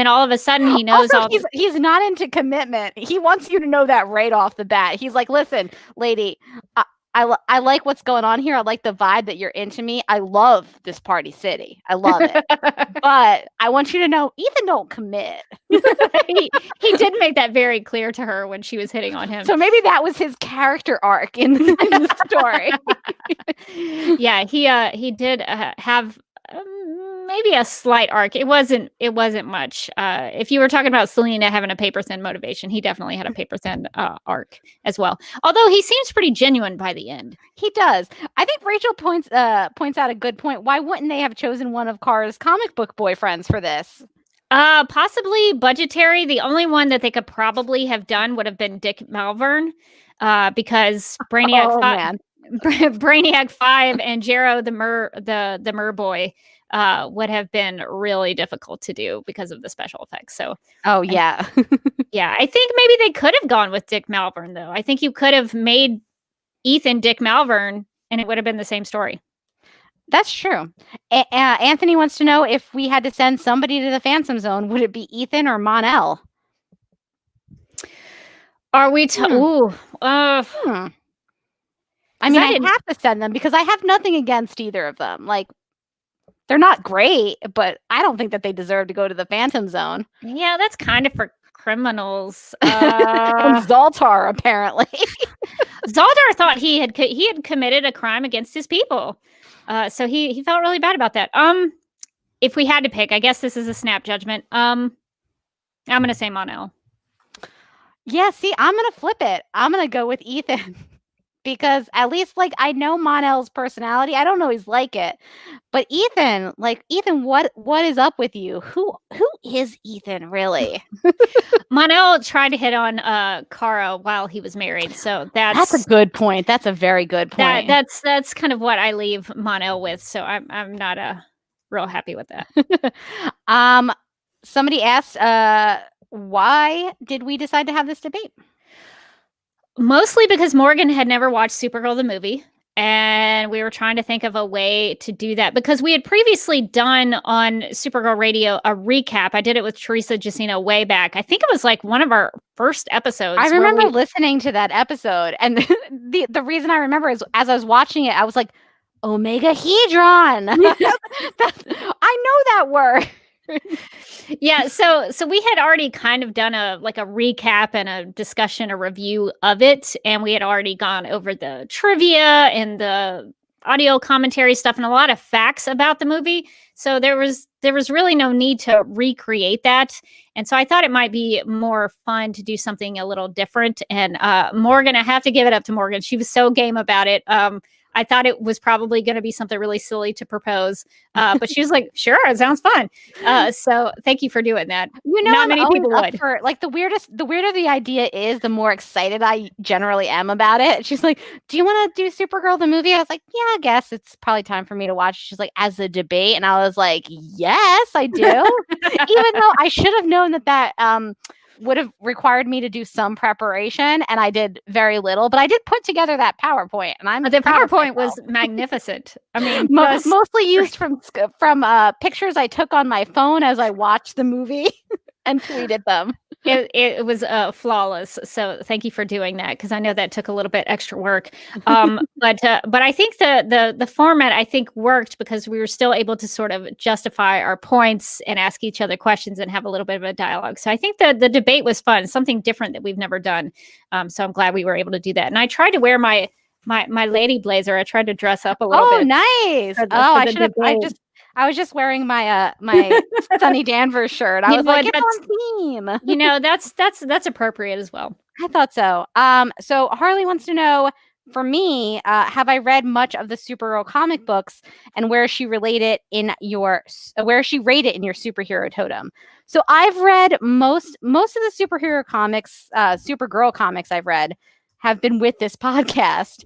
all of a sudden he knows also, he's not into commitment. He wants you to know that right off the bat. He's like, listen, lady, I like what's going on here. I like the vibe that you're into me. I love this Party City. I love it. But I want you to know, Ethan don't commit. he did make that very clear to her when she was hitting on him. So maybe that was his character arc in the story. Yeah, he did have maybe a slight arc. It wasn't much. If you were talking about Selena having a paper thin motivation, he definitely had a paper thin arc as well. Although he seems pretty genuine by the end. He does. I think Rachel points out a good point. Why wouldn't they have chosen one of Kara's comic book boyfriends for this? Possibly budgetary. The only one that they could probably have done would have been Dick Malvern, because Brainiac Brainiac 5 and Jero the Mer boy would have been really difficult to do because of the special effects. So Oh yeah. yeah, I think maybe they could have gone with Dick Malvern though. I think you could have made Ethan Dick Malvern and it would have been the same story. That's true. Anthony wants to know if we had to send somebody to the Phantom Zone, would it be Ethan or Mon-El? Are we ooh. I mean, I have to send them because I have nothing against either of them. Like, they're not great, but I don't think that they deserve to go to the Phantom Zone. Yeah, that's kind of for criminals. And Zoltar, apparently. Zaldar thought he had committed a crime against his people. So he felt really bad about that. If we had to pick, I guess this is a snap judgment. I'm going to say Mon-El. Yeah, see, I'm going to flip it. I'm going to go with Ethan. Because at least, like, I know Mon-El's personality. I don't always like it. But Ethan, what is up with you? Who is Ethan, really? Mon-El tried to hit on Kara while he was married. So that's a good point. That's a very good point. That's kind of what I leave Mon-El with. So I'm not real happy with that. Somebody asked, why did we decide to have this debate? Mostly because Morgan had never watched Supergirl the movie, and we were trying to think of a way to do that because we had previously done on Supergirl Radio a recap. I did it with Teresa Jacino way back. I think it was like one of our first episodes. I remember listening to that episode, and the reason I remember is as I was watching it, I was like, Omega Hedron. I know that word. Yeah, so we had already kind of done a recap and a discussion, a review of it, and we had already gone over the trivia and the audio commentary stuff and a lot of facts about the movie. So there was really no need to recreate that. And so I thought it might be more fun to do something a little different. And Morgan, I have to give it up to Morgan. She was so game about it. I thought it was probably going to be something really silly to propose, but she was like, "Sure, it sounds fun." So thank you for doing that. You know, not many people would. For, like, the weirder the idea is, the more excited I generally am about it. She's like, "Do you want to do Supergirl the movie?" I was like, "Yeah, I guess it's probably time for me to watch." She's like, "As a debate," and I was like, "Yes, I do." Even though I should have known that would have required me to do some preparation, and I did very little, but I did put together that PowerPoint, and the PowerPoint was magnificent. I mean, mostly used from pictures I took on my phone as I watched the movie and tweeted them. It was flawless. So thank you for doing that, because I know that took a little bit extra work. But I think the format, I think, worked because we were still able to sort of justify our points and ask each other questions and have a little bit of a dialogue. So I think the debate was fun, something different that we've never done. So I'm glad we were able to do that. And I tried to wear my lady blazer. I tried to dress up a little bit. Oh, nice. I should have. I was just wearing my my Sunny Danvers shirt. I was like, it's on theme. You know, that's appropriate as well. I thought so. So Harley wants to know, for me, have I read much of the Supergirl comic books, and where she rated in your superhero totem? So I've read most of the superhero comics, Supergirl comics I've read have been with this podcast.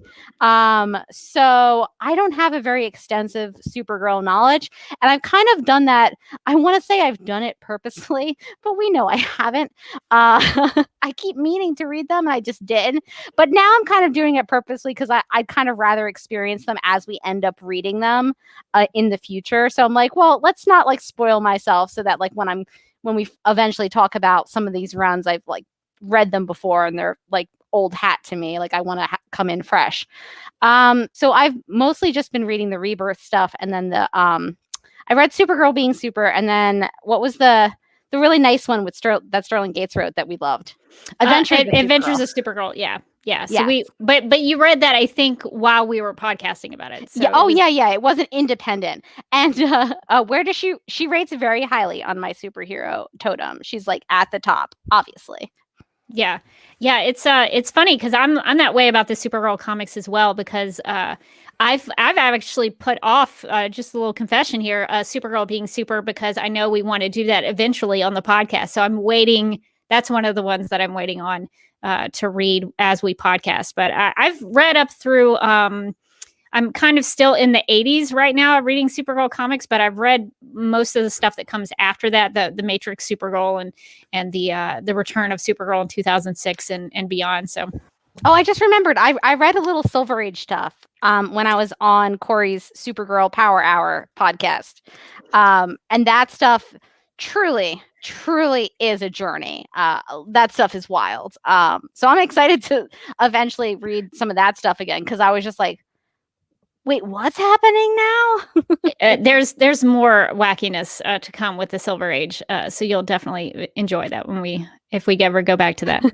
So I don't have a very extensive Supergirl knowledge, and I've kind of done that. I want to say I've done it purposely, but we know I haven't. I keep meaning to read them, and I just did. But now I'm kind of doing it purposely because I'd kind of rather experience them as we end up reading them in the future. So I'm like, well, let's not like spoil myself, so that like when we eventually talk about some of these runs, I've like read them before and they're like old hat to me. Like I want to come in fresh. So I've mostly just been reading the Rebirth stuff, and then I read Supergirl Being Super, and then what was the really nice one with that Sterling Gates wrote that we loved? Adventures of Supergirl. Yeah. So but you read that, I think, while we were podcasting about it. So yeah. It wasn't independent. And where does she rates it very highly on my superhero totem. She's like at the top, obviously. Yeah. It's funny because I'm that way about the Supergirl comics as well, because I've actually put off, just a little confession here, Supergirl Being Super, because I know we want to do that eventually on the podcast. So I'm waiting. That's one of the ones that I'm waiting on to read as we podcast. But I've read up through. I'm kind of still in the 80s right now reading Supergirl comics, but I've read most of the stuff that comes after that, the Matrix Supergirl and the return of Supergirl in 2006 and beyond. So, oh, I just remembered. I read a little Silver Age stuff when I was on Corey's Supergirl Power Hour podcast, and that stuff truly is a journey. That stuff is wild. So I'm excited to eventually read some of that stuff again, because I was just like, wait, what's happening now? There's more wackiness to come with the Silver Age, so you'll definitely enjoy that if we ever go back to that.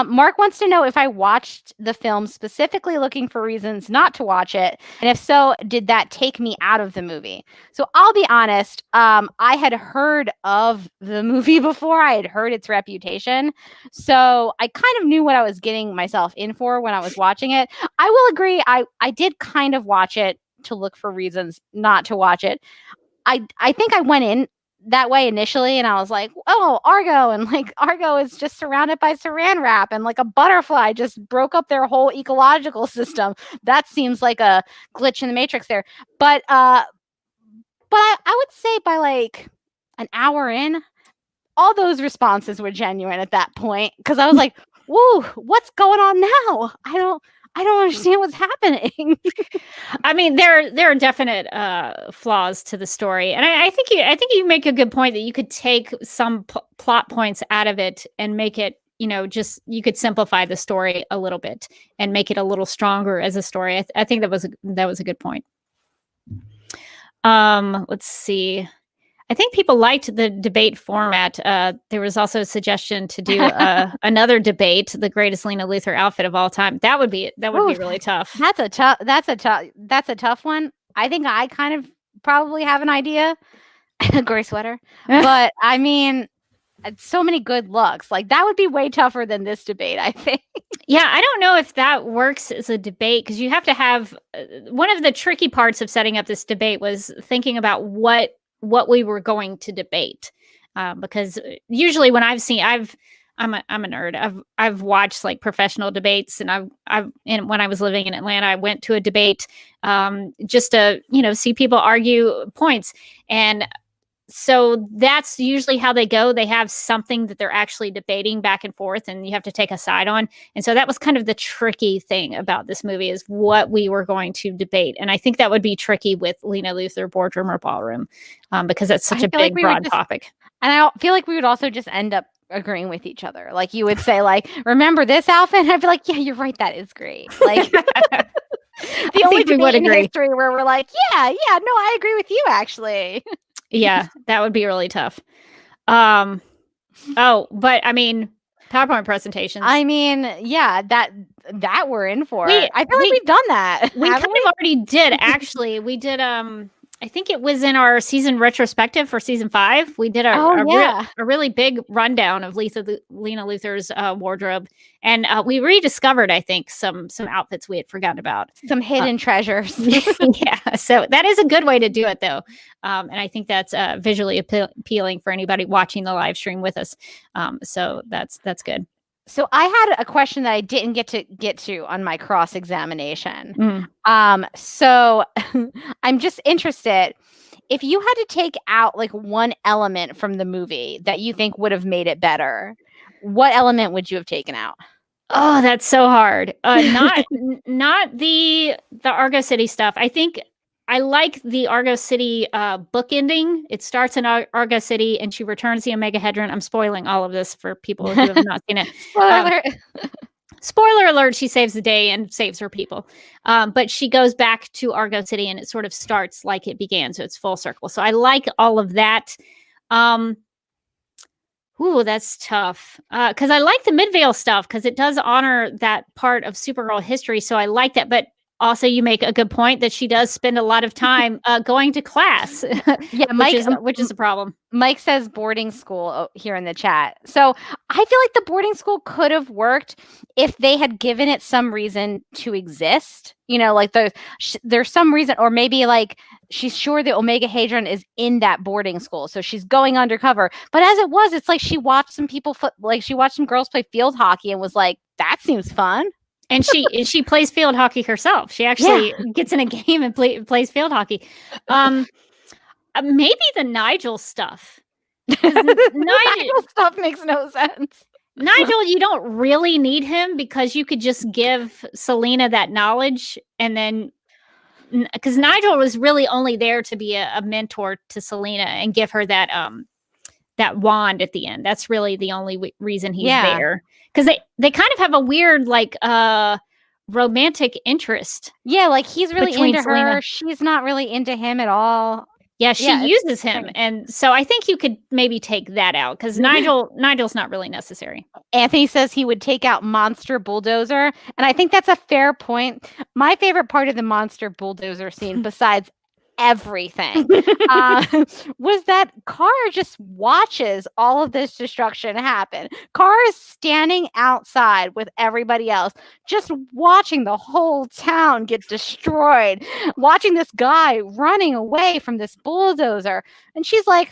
Mark wants to know if I watched the film specifically looking for reasons not to watch it, and if so, did that take me out of the movie? So I'll be honest, I had heard of the movie before. I had heard its reputation, so I kind of knew what I was getting myself in for when I was watching it. I will agree, I did kind of watch it to look for reasons not to watch it. I think I went in that way initially, and I was like, oh, Argo, and like Argo is just surrounded by saran wrap, and like a butterfly just broke up their whole ecological system. That seems like a glitch in the Matrix there. But I would say by like an hour in, all those responses were genuine at that point, because I was like, whoa, what's going on now? I don't understand what's happening. I mean, there are definite flaws to the story, and I think you make a good point that you could take some plot points out of it and make it, just you could simplify the story a little bit and make it a little stronger as a story. I think that was a good point. Let's see. I think people liked the debate format. There was also a suggestion to do another debate, the greatest Lena Luthor outfit of all time. That would be really tough. That's a tough one. I think I kind of probably have an idea. Gray sweater. But I mean, so many good looks. Like that would be way tougher than this debate, I think. Yeah, I don't know if that works as a debate, because you have to have one of the tricky parts of setting up this debate was thinking about what we were going to debate, because usually when I'm a nerd. I've watched like professional debates, and and when I was living in Atlanta, I went to a debate just to see people argue points, and so that's usually how they go. They have something that they're actually debating back and forth, and you have to take a side on. And so that was kind of the tricky thing about this movie, is what we were going to debate. And I think that would be tricky with Lena Luthor, Boardroom or Ballroom, because that's such a big, broad topic. And I feel like we would also just end up agreeing with each other. Like you would say, like, remember this outfit? And I'd be like, yeah, you're right. That is great. Like the only debate in history where we're like, yeah, no, I agree with you, actually. Yeah, that would be really tough. But I mean, PowerPoint presentations. I mean, yeah, that we're in for. I feel like we've done that. We kind of already did, actually. We did I think it was in our season retrospective for season 5. We did a really big rundown of Lena Luthor's wardrobe, and we rediscovered, I think, some outfits we had forgotten about, some hidden treasures. Yeah, so that is a good way to do it, though, and I think that's visually appealing for anybody watching the live stream with us. So that's good. So I had a question that I didn't get to on my cross-examination. So I'm just interested, if you had to take out like one element from the movie that you think would have made it better, what element would you have taken out? Oh, that's so hard. Not the Argo City stuff. I think I like the Argo City book ending. It starts in Argo City and she returns the Omega Hedron. I'm spoiling all of this for people who have not seen it. Spoiler alert, she saves the day and saves her people. But she goes back to Argo City and it sort of starts like it began. So it's full circle. So I like all of that. Ooh, that's tough. Because I like the Midvale stuff because it does honor that part of Supergirl history. So I like that. But Also, you make a good point that she does spend a lot of time going to class. Yeah, Mike, which is a problem. Mike says boarding school here in the chat. So I feel like the boarding school could have worked if they had given it some reason to exist. You know, like there's some reason, or maybe like she's sure the Omega Hadron is in that boarding school, so she's going undercover. But as it was, it's like she watched some people, she watched some girls play field hockey and was like, "That seems fun." And she plays field hockey herself. She actually gets in a game and plays field hockey. Maybe the Nigel stuff. Nigel stuff makes no sense. Nigel, you don't really need him because you could just give Selena that knowledge, and then because Nigel was really only there to be a mentor to Selena and give her that that wand at the end. That's really the only reason he's there. Because they kind of have a weird like romantic interest. Yeah, like he's really into Selena. her. She's not really into him at all. Yeah, she uses him. And so I think you could maybe take that out because Nigel's not really necessary. Anthony says he would take out Monster Bulldozer. And I think that's a fair point. My favorite part of the Monster Bulldozer scene, besides everything, was that Kara just watches all of this destruction happen. Kara is standing outside with everybody else, just watching the whole town get destroyed, watching this guy running away from this bulldozer. And she's like,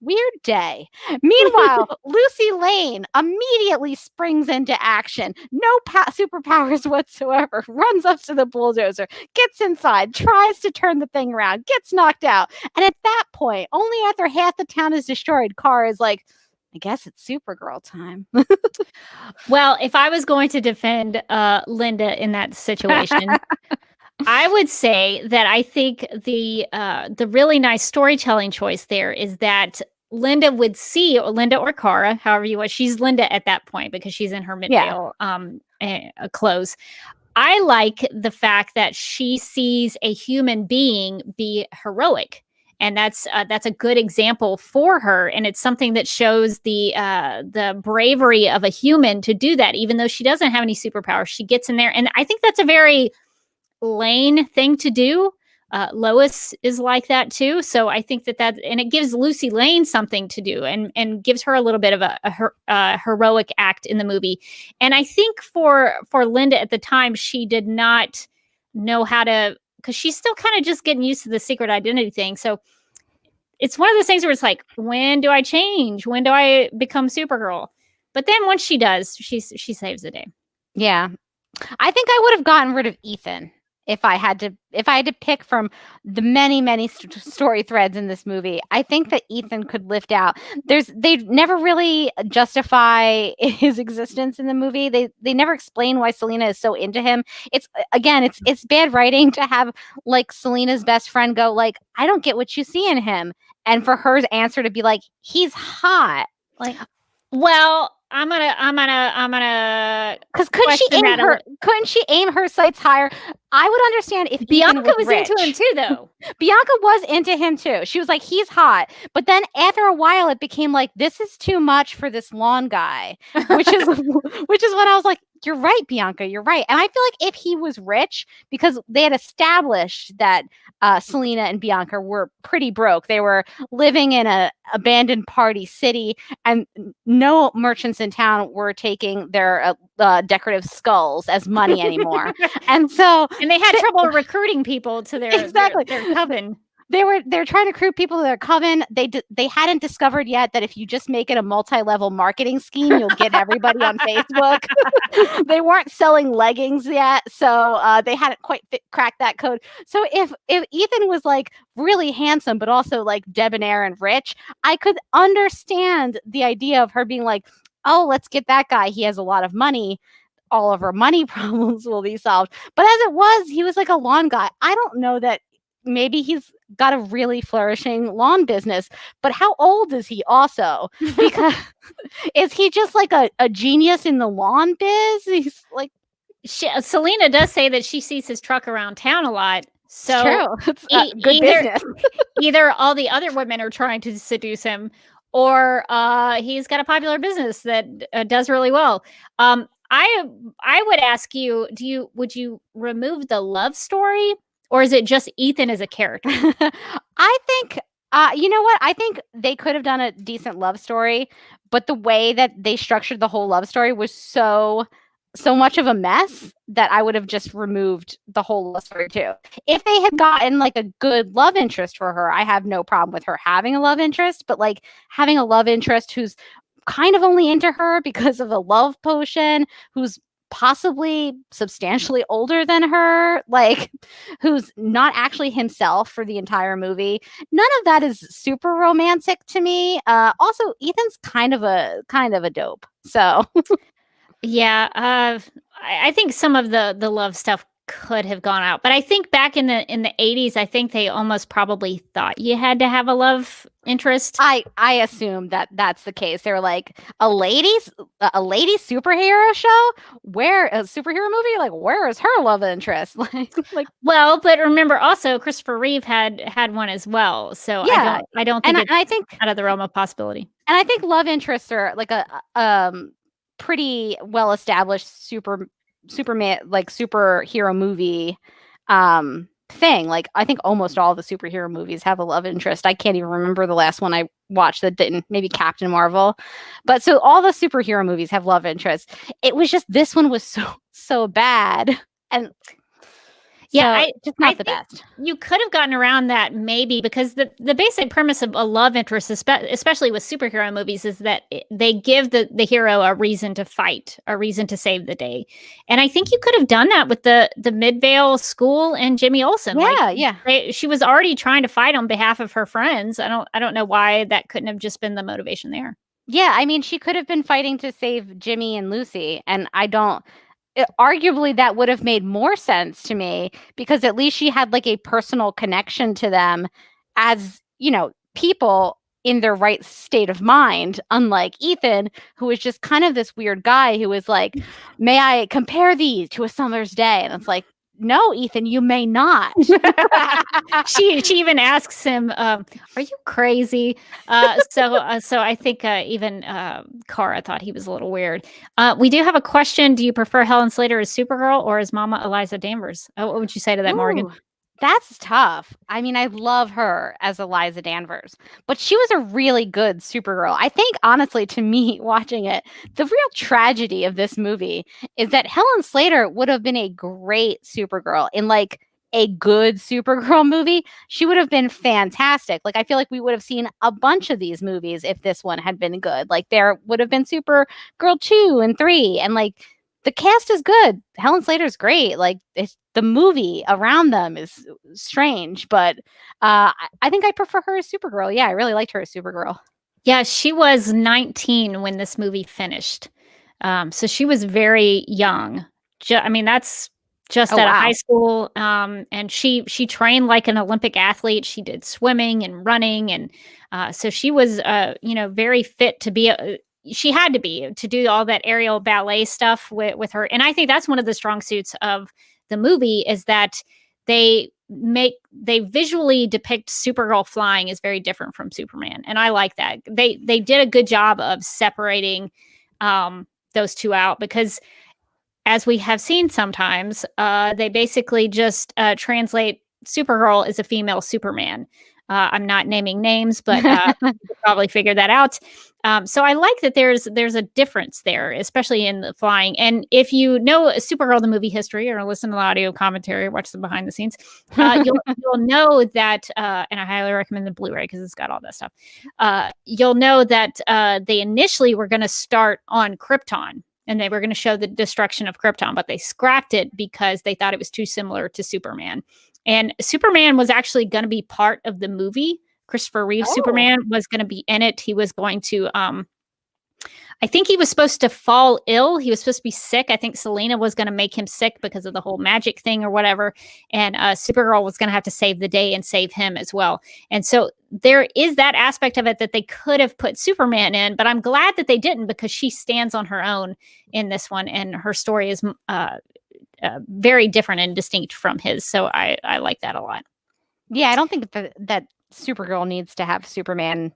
weird day. Meanwhile, Lucy Lane immediately springs into action. No superpowers whatsoever. Runs up to the bulldozer, gets inside, tries to turn the thing around, gets knocked out. And at that point, only after half the town is destroyed, Kara is like, I guess it's Supergirl time. Well, if I was going to defend Linda in that situation, I would say that I think the really nice storytelling choice there is that Linda would see, or Linda or Kara, however you want. She's Linda at that point because she's in her Midvale clothes. I like the fact that she sees a human being be heroic, and that's a good example for her. And it's something that shows the bravery of a human to do that, even though she doesn't have any superpowers. She gets in there, and I think that's a very Lane thing to do. Lois is like that too. So I think that and it gives Lucy Lane something to do and gives her a little bit of a heroic act in the movie. And I think for Linda at the time, she did not know how to, because she's still kind of just getting used to the secret identity thing. So it's one of those things where it's like, when do I change? When do I become Supergirl? But then once she does, she saves the day. Yeah. I think I would have gotten rid of Ethan. If I had to pick from the many story threads in this movie, I think that Ethan could lift out. They never really justify his existence in the movie. They never explain why Selena is so into him. It's bad writing to have like Selena's best friend go like, I don't get what you see in him, and for her answer to be like, he's hot. Like, well, I'm gonna because couldn't she aim her sights higher? I would understand if Bianca was rich. into him too, though. Bianca was into him too. She was like, he's hot. But then after a while, it became like, this is too much for this lawn guy, which is when I was like, you're right, Bianca, you're right. And I feel like if he was rich, because they had established that Selena and Bianca were pretty broke. They were living in a abandoned party city, and no merchants in town were taking their decorative skulls as money anymore. And they had trouble recruiting people to their coven. They're trying to recruit people to their coven. They hadn't discovered yet that if you just make it a multi-level marketing scheme, you'll get everybody on Facebook. They weren't selling leggings yet, so they hadn't quite cracked that code. So if Ethan was like really handsome but also like debonair and rich, I could understand the idea of her being like, oh, let's get that guy. He has a lot of money. All of our money problems will be solved. But as it was, he was like a lawn guy. I don't know that maybe he's got a really flourishing lawn business, but how old is he also? Because is he just like a genius in the lawn biz? He's like, Selena does say that she sees his truck around town a lot. So it's true. Good business. Either all the other women are trying to seduce him, or he's got a popular business that does really well. I would ask you, would you remove the love story, or is it just Ethan as a character? I think you know what? I think they could have done a decent love story, but the way that they structured the whole love story was so much of a mess that I would have just removed the whole love story too. If they had gotten like a good love interest for her, I have no problem with her having a love interest, but like having a love interest who's kind of only into her because of a love potion, who's possibly substantially older than her, like who's not actually himself for the entire movie. None of that is super romantic to me. Also, Ethan's kind of a dope. So Yeah, I think some of the love stuff could have gone out, but I think back in the 80s, I think they almost probably thought you had to have a love interest. I assume that that's the case. They're like a lady superhero show, where a superhero movie, like where is her love interest? like Well, but remember also Christopher Reeve had one as well, so yeah, I don't think and I think out of the realm of possibility. And I think love interests are like a pretty well established Superman like superhero movie thing. Like I think almost all the superhero movies have a love interest. I can't even remember the last one I watched that didn't, maybe Captain Marvel. But so all the superhero movies have love interests. It was just this one was so bad. And yeah, just not the best. You could have gotten around that maybe because the basic premise of a love interest, especially with superhero movies, is that they give the hero a reason to fight, a reason to save the day. And I think you could have done that with the Midvale School and Jimmy Olsen. Yeah. She was already trying to fight on behalf of her friends. I don't know why that couldn't have just been the motivation there. Yeah, I mean, she could have been fighting to save Jimmy and Lucy, and arguably that would have made more sense to me because at least she had like a personal connection to them as, people in their right state of mind, unlike Ethan, who is just kind of this weird guy who is like, may I compare these to a summer's day? And it's like, no, Ethan, you may not. She even asks him, "Are you crazy?" So I think even Cara thought he was a little weird. We do have a question: do you prefer Helen Slater as Supergirl or as Mama Eliza Danvers? What would you say to that, Morgan? That's tough. I mean, I love her as Eliza Danvers, but she was a really good Supergirl. I think, honestly, to me, watching it, the real tragedy of this movie is that Helen Slater would have been a great Supergirl in like a good Supergirl movie. She would have been fantastic. Like, I feel like we would have seen a bunch of these movies if this one had been good. Like, there would have been Supergirl 2 and 3, and like, the cast is good. Helen Slater's great. Like the movie around them is strange, but I think I prefer her as Supergirl. Yeah, I really liked her as Supergirl. Yeah, she was 19 when this movie finished. So she was very young. That's just out of high school. And she trained like an Olympic athlete. She did swimming and running. And so she was, very fit to be she had to be to do all that aerial ballet stuff with her. And I think that's one of the strong suits of the movie is that they visually depict Supergirl flying is very different from Superman. And I like that. They did a good job of separating those two out because as we have seen sometimes, they basically just translate Supergirl as a female Superman. I'm not naming names, but you could probably figure that out. So I like that there's a difference there, especially in the flying. And if you know Supergirl, the movie history, or listen to the audio commentary, or watch the behind the scenes, you'll know that, and I highly recommend the Blu-ray because it's got all that stuff. You'll know that they initially were going to start on Krypton. And they were going to show the destruction of Krypton, but they scrapped it because they thought it was too similar to Superman. And Superman was actually going to be part of the movie. Christopher Reeve Superman was going to be in it. He was going to, I think he was supposed to fall ill. He was supposed to be sick. I think Selena was going to make him sick because of the whole magic thing or whatever. And Supergirl was going to have to save the day and save him as well. And so there is that aspect of it that they could have put Superman in, but I'm glad that they didn't because she stands on her own in this one. And her story is very different and distinct from his. So I like that a lot. Yeah, I don't think that Supergirl needs to have Superman,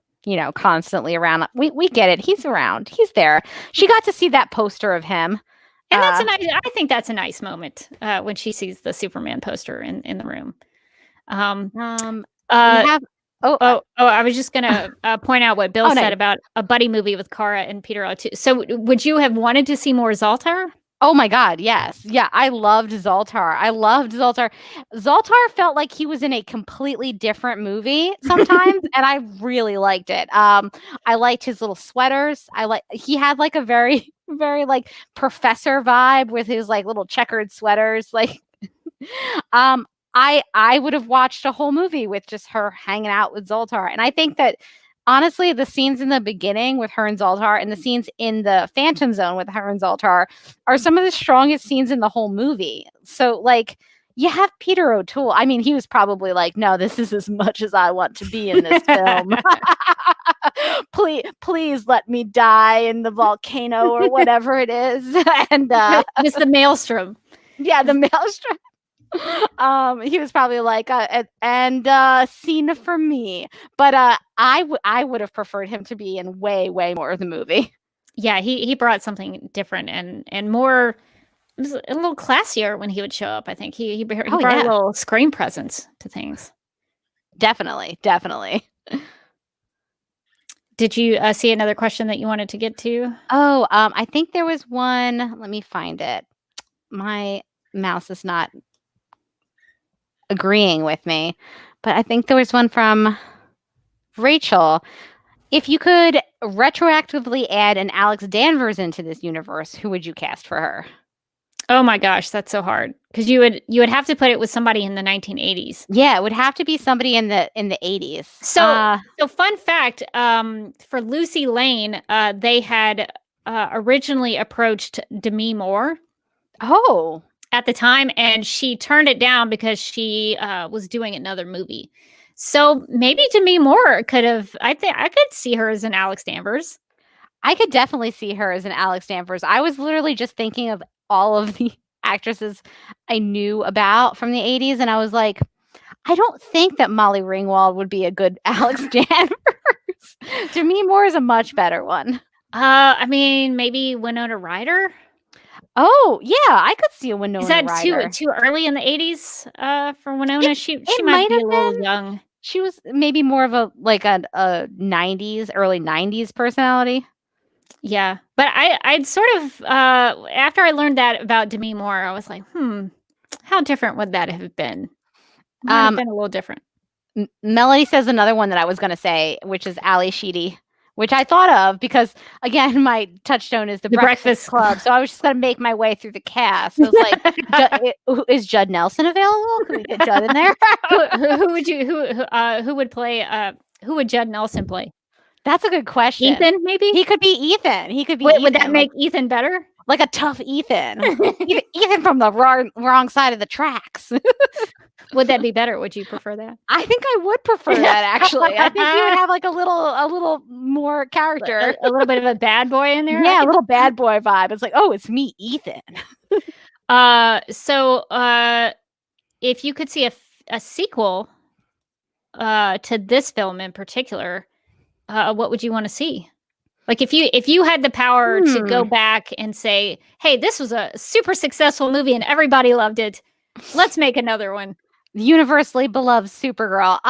constantly around. We get it. He's around. He's there. She got to see that poster of him And that's a nice. I think that's a nice moment when she sees the Superman poster in the room. I was just gonna point out what Bill said about a buddy movie with Kara and Peter O'Toole. So, would you have wanted to see more Zoltar? Oh my God, yes. Yeah, I loved Zoltar. Zoltar felt like he was in a completely different movie sometimes, and I really liked it. I liked his little sweaters. He had like a very, very like professor vibe with his like little checkered sweaters. Like, I would have watched a whole movie with just her hanging out with Zoltar, and I think that. Honestly, the scenes in the beginning with her and Zoltar and the scenes in the Phantom Zone with her and Zoltar are some of the strongest scenes in the whole movie. So, like, you have Peter O'Toole. I mean, he was probably like, no, this is as much as I want to be in this film. please let me die in the volcano or whatever it is. And just the maelstrom. Yeah, the maelstrom. He was probably like, scene for me. But I would have preferred him to be in way, way more of the movie. Yeah, he brought something different and more. It was a little classier when he would show up. I think he brought a little screen presence to things. Definitely. Did you see another question that you wanted to get to? Oh, I think there was one. Let me find it. My mouse is not agreeing with me, but I think there was one from Rachel. If you could retroactively add an Alex Danvers into this universe, who would you cast for her? Oh my gosh, that's so hard because you would have to put it with somebody in the 1980s. Yeah, it would have to be somebody in the 80s. So fun fact, for Lucy Lane, they had originally approached Demi Moore. Oh. At the time, and she turned it down because she was doing another movie. So maybe Demi Moore could have. I could see her as an Alex Danvers. I could definitely see her as an Alex Danvers. I was literally just thinking of all of the actresses I knew about from the 80s, and I was like, I don't think that Molly Ringwald would be a good Alex Danvers. Demi Moore is a much better one. I mean, maybe Winona Ryder. Oh, yeah, I could see a Winona Ryder. Is that too early in the 80s for Winona? She might be a little young. She was maybe more of a 90s, early 90s personality. Yeah, but I'd sort of, after I learned that about Demi Moore, I was like, how different would that have been? Might have been a little different. Melanie says another one that I was going to say, which is Ali Sheedy. Which I thought of because, again, my touchstone is the Breakfast Club. So I was just going to make my way through the cast. I was like, is Judd Nelson available? Can we get Judd in there? Who would Judd Nelson play? That's a good question. Ethan, maybe? He could be Ethan. Would that make Ethan better? Like a tough Ethan. Ethan from the wrong side of the tracks. Would that be better? Would you prefer that? I think I would prefer that, actually. I think you would have like a little more character. A little bit of a bad boy in there? Yeah, a little bad boy vibe. It's like, oh, it's me, Ethan. So if you could see a sequel to this film in particular, what would you want to see? Like if you had the power to go back and say, hey, this was a super successful movie and everybody loved it. Let's make another one. Universally beloved Supergirl.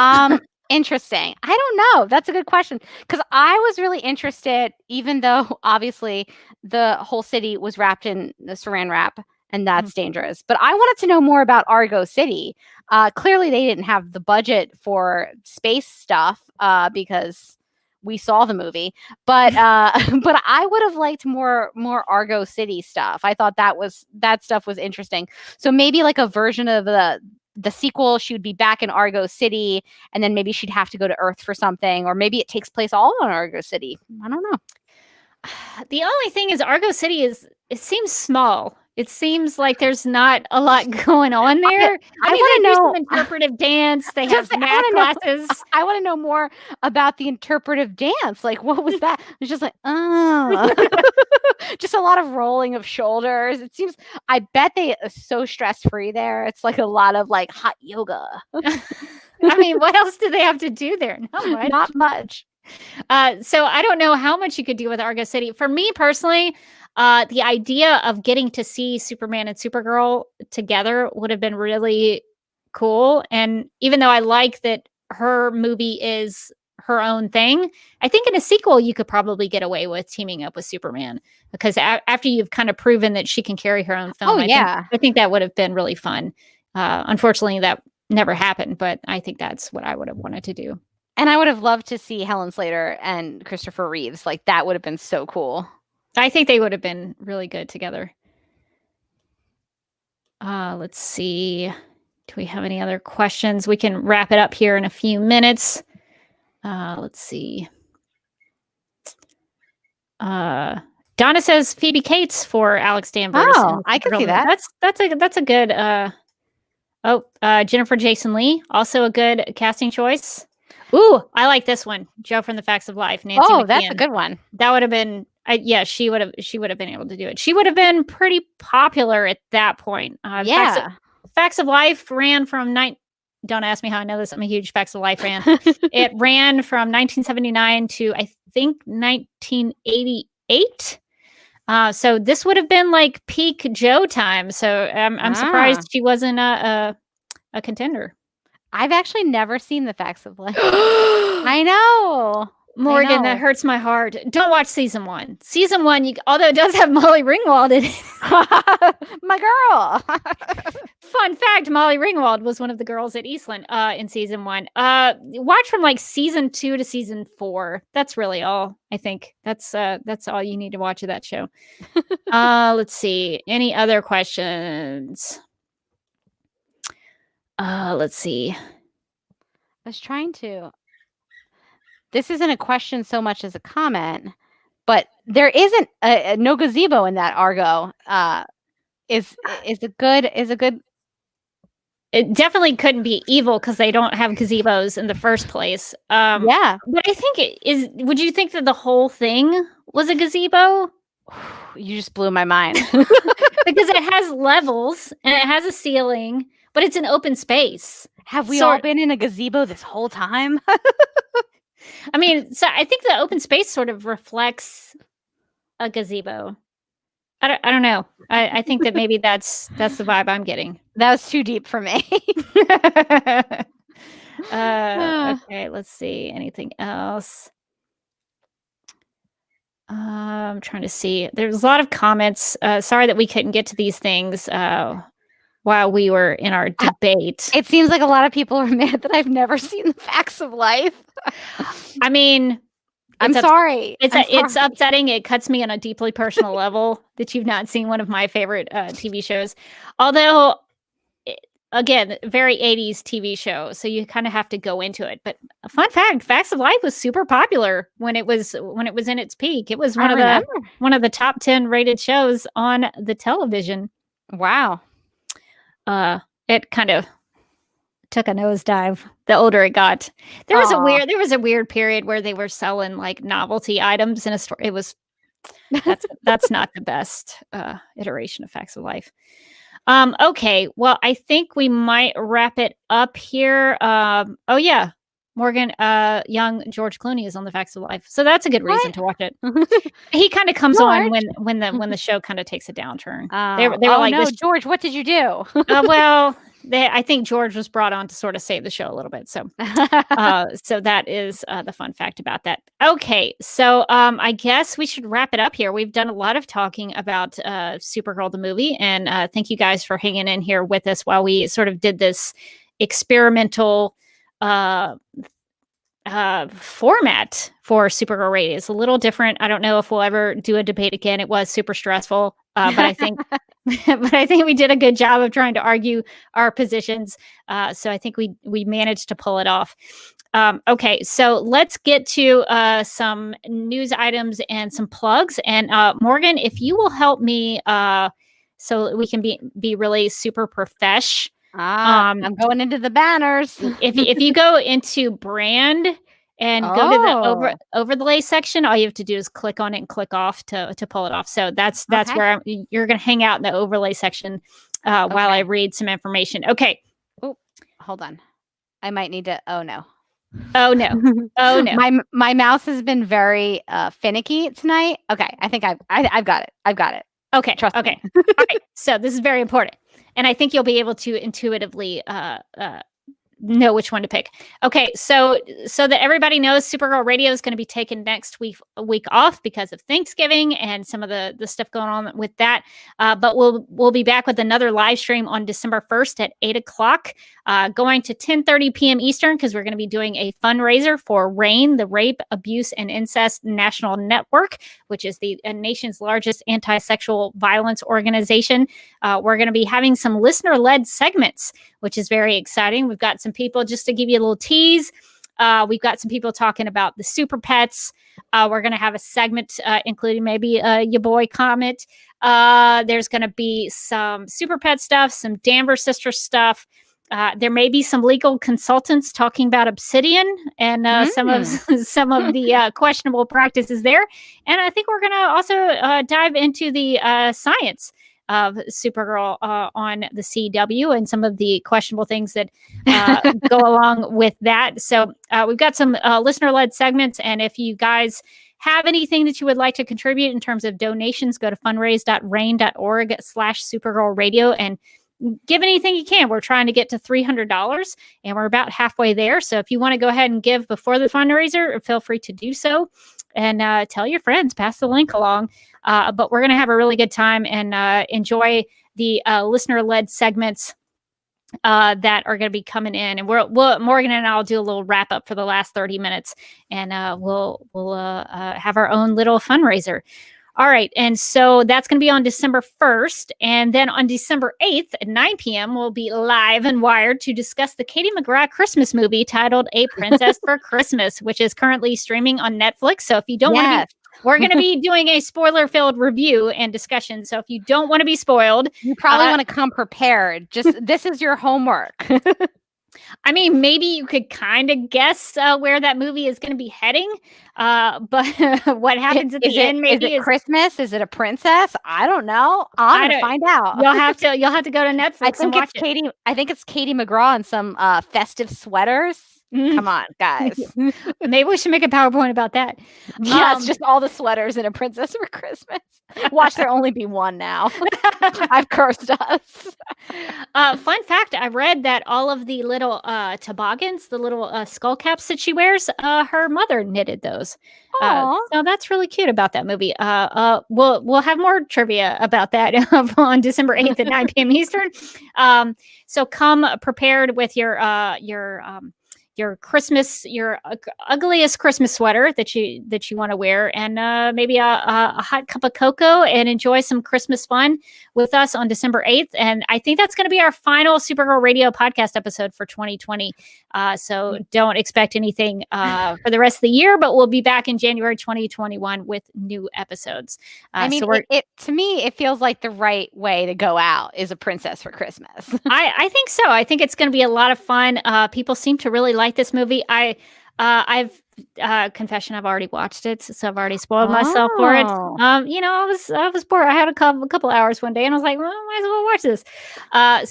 Interesting. I don't know. That's a good question. Because I was really interested, even though obviously the whole city was wrapped in the saran wrap, and that's dangerous. But I wanted to know more about Argo City. Clearly, they didn't have the budget for space stuff because we saw the movie. But I would have liked more Argo City stuff. I thought that stuff was interesting. So maybe like a version of the sequel, she would be back in Argo City, and then maybe she'd have to go to Earth for something, or maybe it takes place all on Argo City. I don't know. The only thing is Argo City it seems small. It seems like there's not a lot going on there. I mean, they do some interpretive dance. They have math classes. I want to know more about the interpretive dance. Like, what was that? It's just like, oh. Just a lot of rolling of shoulders. It seems, I bet they are so stress-free there. It's like a lot of like hot yoga. I mean, what else do they have to do there? Not much. So I don't know how much you could do with Argo City. For me personally, the idea of getting to see Superman and Supergirl together would have been really cool. And even though I like that her movie is her own thing, I think in a sequel you could probably get away with teaming up with Superman, because after you've kind of proven that she can carry her own film, I think that would have been really fun. Unfortunately, that never happened, but I think that's what I would have wanted to do. And I would have loved to see Helen Slater and Christopher Reeves. Like, that would have been so cool. I think they would have been really good together. Let's see. Do we have any other questions? We can wrap it up here in a few minutes. Let's see. Donna says Phoebe Cates for Alex Danvers. Oh, I can see that. That's a good. Jennifer Jason Leigh, also a good casting choice. Ooh, I like this one. Joe from The Facts of Life. Nancy McKeon. That's a good one. That would have been. She would have been able to do it. She would have been pretty popular at that point. Facts of Life ran from Don't ask me how I know this. I'm a huge Facts of Life fan. It ran from 1979 to I think 1988. So this would have been like peak Joe time. So I'm surprised she wasn't a contender. I've actually never seen The Facts of Life. I know. Morgan, that hurts my heart. Don't watch season 1. Season 1, although it does have Molly Ringwald in it. My girl. Fun fact, Molly Ringwald was one of the girls at Eastland in season 1. Watch from like season 2 to season 4. That's really all, I think. That's all you need to watch of that show. Let's see. Any other questions? Let's see. I was trying to... This isn't a question so much as a comment, but there isn't no gazebo in that Argo. Is a good. It definitely couldn't be evil because they don't have gazebos in the first place. But I think it is. Would you think that the whole thing was a gazebo? You just blew my mind. Because it has levels and it has a ceiling, but it's an open space. Have we all been in a gazebo this whole time? I mean, so I think the open space sort of reflects a gazebo. I don't know. I think that maybe that's the vibe I'm getting. That was too deep for me. Okay, let's see. Anything else? I'm trying to see. There's a lot of comments. Sorry that we couldn't get to these things while we were in our debate. It seems like a lot of people are mad that I've never seen The Facts of Life. I mean, I'm sorry. It's upsetting. It cuts me on a deeply personal level that you've not seen one of my favorite TV shows. Although, again, very 80s TV show, so you kind of have to go into it. But a fun fact, Facts of Life was super popular when it was in its peak. It was one of the top 10 rated shows on the television. Wow. It kind of took a nosedive the older it got. There was a weird period where they were selling like novelty items in a store. It was that's not the best iteration of Facts of Life. Okay, well, I think we might wrap it up here. Morgan, young George Clooney is on The Facts of Life, so that's a good reason to watch it. He kind of comes on when the show kind of takes a downturn. They were like, no, George, what did you do? I think George was brought on to sort of save the show a little bit. So, so that is the fun fact about that. Okay, so I guess we should wrap it up here. We've done a lot of talking about Supergirl the movie, and thank you guys for hanging in here with us while we sort of did this experimental format for Supergirl Radio. It's a little different. I don't know if we'll ever do a debate again. It was super stressful, but I think we did a good job of trying to argue our positions. So I think we managed to pull it off. Okay, so let's get to some news items and some plugs. And Morgan, if you will help me, so we can be really super profesh. I'm going into the banners. if you go into brand and go to the overlay section, all you have to do is click on it and click off to pull it off. So that's where you're going to hang out in the overlay section while I read some information. Okay. Oh, hold on. I might need to. Oh no. Oh no. Oh no. My mouse has been very finicky tonight. Okay, I think I've got it. I've got it. Okay. Trust me. Okay. All right. So this is very important, and I think you'll be able to intuitively know which one to pick. Okay, so that everybody knows, Supergirl Radio is going to be taking next week off because of Thanksgiving and some of the stuff going on with that. But we'll be back with another live stream on December 1st at 8:00, going to 10:30 p.m. Eastern, because we're going to be doing a fundraiser for RAIN, the Rape, Abuse, and Incest National Network, which is the nation's largest anti-sexual violence organization. We're going to be having some listener-led segments, which is very exciting. We've got some people, just to give you a little tease, we've got some people talking about the super pets. We're going to have a segment including maybe your boy Comet. There's going to be some super pet stuff, some Danvers sister stuff. There may be some legal consultants talking about Obsidian and some of the questionable practices there. And I think we're going to also dive into the science of Supergirl on the CW and some of the questionable things that go along with that. So we've got some listener-led segments, and if you guys have anything that you would like to contribute in terms of donations, go to fundraise.rain.org/Supergirl Radio and give anything you can. We're trying to get to $300, and we're about halfway there. So if you want to go ahead and give before the fundraiser, feel free to do so. And tell your friends, pass the link along. But we're going to have a really good time and enjoy the listener-led segments that are going to be coming in. And we'll Morgan and I'll do a little wrap up for the last 30 minutes, and we'll have our own little fundraiser. All right. And so that's going to be on December 1st. And then on December 8th at 9 p.m., we'll be live and wired to discuss the Katie McGrath Christmas movie titled A Princess for Christmas, which is currently streaming on Netflix. So if you don't want to be, we're going to be doing a spoiler-filled review and discussion. So if you don't want to be spoiled, you probably want to come prepared. Just this is your homework. I mean, maybe you could kind of guess where that movie is going to be heading, but what happens at the end? Maybe is it Christmas? Is it a princess? I don't know. I'm gonna find out. You'll have to go to Netflix and watch it. I think it's Katie McGraw in some festive sweaters. Come on, guys. Maybe we should make a PowerPoint about that. Yeah, it's just all the sweaters in A Princess for Christmas. Watch there only be one now. I've cursed us. Fun fact, I read that all of the little toboggans, the little skull caps that she wears, her mother knitted those. So that's really cute about that movie. We'll have more trivia about that on December 8th at 9 p.m. Eastern. So come prepared with your Christmas, your ugliest Christmas sweater that you want to wear, and maybe a hot cup of cocoa, and enjoy some Christmas fun with us on December 8th. And I think that's going to be our final Supergirl Radio podcast episode for 2020. So don't expect anything for the rest of the year, but we'll be back in January 2021 with new episodes. I mean, to me, it feels like the right way to go out is A Princess for Christmas. I think so. I think it's going to be a lot of fun. People seem to really like this movie. I've confession, I've already watched it, so I've already spoiled myself for it. I was bored. I had a couple hours one day, and I was like, well, I might as well watch this.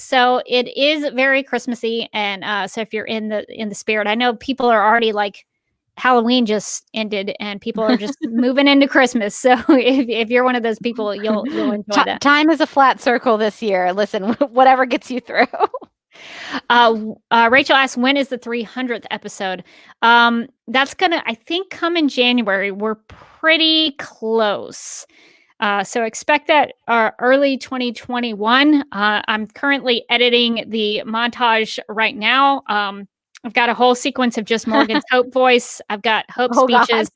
So it is very Christmassy, and so if you're in the spirit, I know people are already like, Halloween just ended, and people are just moving into Christmas. So if you're one of those people, you'll enjoy that. Time is a flat circle this year. Listen, whatever gets you through. Rachel asks, when is the 300th episode? That's gonna, I think, come in January. We're pretty close. So expect that early 2021. I'm currently editing the montage right now. I've got a whole sequence of just Morgan's Hope voice. I've got Hope speeches.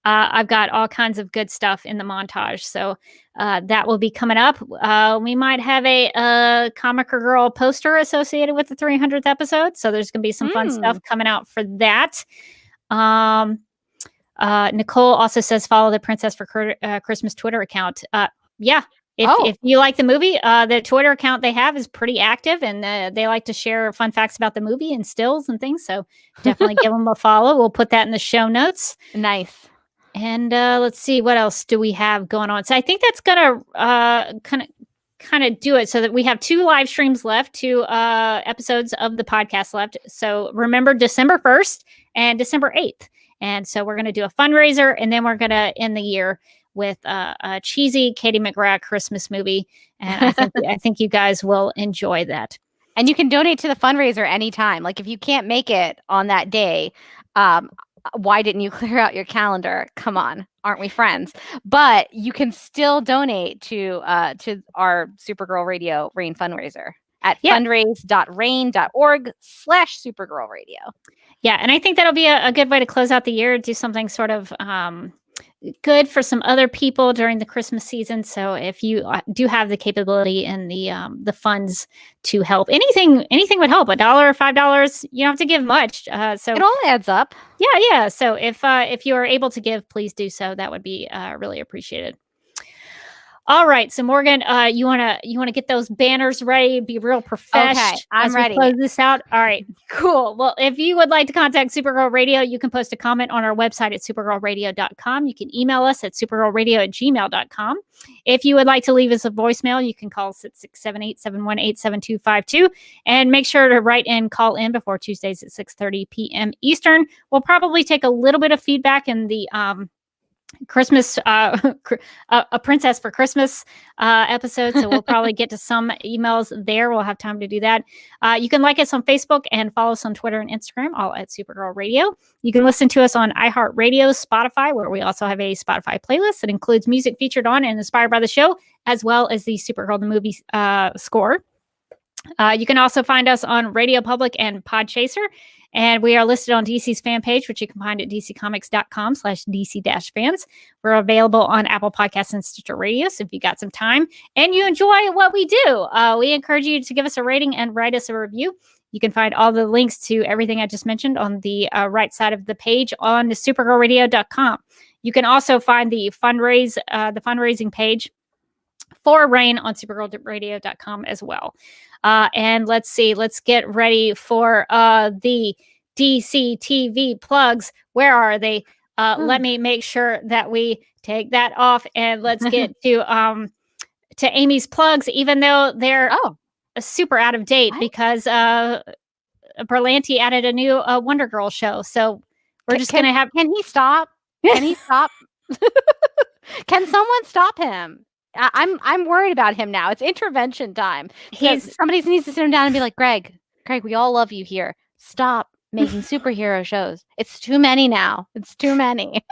I've got all kinds of good stuff in the montage. So that will be coming up. We might have a Comic Girl poster associated with the 300th episode. So there's going to be some fun stuff coming out for that. Nicole also says, follow the Princess for Christmas Twitter account. Yeah. If you like the movie, the Twitter account they have is pretty active, and they like to share fun facts about the movie and stills and things. So definitely give them a follow. We'll put that in the show notes. Nice. And let's see, what else do we have going on? So I think that's going to kind of kind of do it so that we have 2 live streams left, 2 episodes of the podcast left. So remember December 1st and December 8th. And so we're going to do a fundraiser, and then we're going to end the year with a cheesy Katie McGrath Christmas movie. And I think you guys will enjoy that. And you can donate to the fundraiser anytime. Like if you can't make it on that day, why didn't you clear out your calendar? Come on, aren't we friends? But you can still donate to our Supergirl Radio Rain fundraiser at fundraise.rain.org/Supergirl Radio. Yeah, and I think that'll be a good way to close out the year. Do something sort of good for some other people during the Christmas season. So if you do have the capability and the funds to help, anything would help. $1 or $5, you don't have to give much. So it all adds up. Yeah. So if you are able to give, please do so. That would be really appreciated. All right, so Morgan, you wanna get those banners ready, be real professional. Okay, I'm ready. Close this out. All right, cool. Well, if you would like to contact Supergirl Radio, you can post a comment on our website at supergirlradio.com. You can email us at supergirlradio@gmail.com. If you would like to leave us a voicemail, you can call us at 678-718-7252. And make sure to call in before Tuesdays at 6:30 p.m. Eastern. We'll probably take a little bit of feedback in the Christmas a Princess for Christmas episode, so we'll probably get to some emails there. We'll have time to do that. You can like us on Facebook and follow us on Twitter and Instagram, all at Supergirl Radio. You can listen to us on iHeartRadio, Spotify, where we also have a Spotify playlist that includes music featured on and inspired by the show, as well as the Supergirl the movie score. You can also find us on Radio Public and Podchaser. And we are listed on DC's fan page, which you can find at dccomics.com/DC-fans. We're available on Apple Podcasts and Stitcher Radio. So if you got some time and you enjoy what we do, we encourage you to give us a rating and write us a review. You can find all the links to everything I just mentioned on the right side of the page on the supergirlradio.com. You can also find the fundraising page for Rain on supergirlradio.com as well. And let's get ready for the DC TV plugs. Where are they? Let me make sure that we take that off, and let's get to Amy's plugs, even though they're super out of date because Berlanti added a new Wonder Girl show. So we're just going to have... Can he stop? Can he stop? Can someone stop him? I'm worried about him now. It's intervention time. Somebody needs to sit him down and be like, Greg, we all love you here. Stop making superhero shows. It's too many now. It's too many.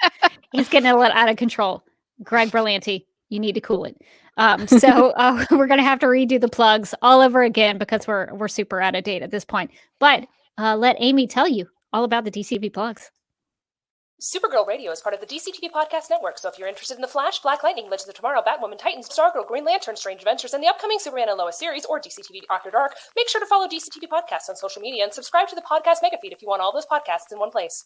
He's getting a little out of control. Greg Berlanti, you need to cool it. So we're going to have to redo the plugs all over again because we're super out of date at this point. But let Amy tell you all about the DCV plugs. Supergirl Radio is part of the DCTV Podcast Network, so if you're interested in The Flash, Black Lightning, Legends of Tomorrow, Batwoman, Titans, Stargirl, Green Lantern, Strange Adventures, and the upcoming Superman and Lois series, or DCTV After Dark, make sure to follow DCTV Podcasts on social media and subscribe to the podcast mega feed if you want all those podcasts in one place.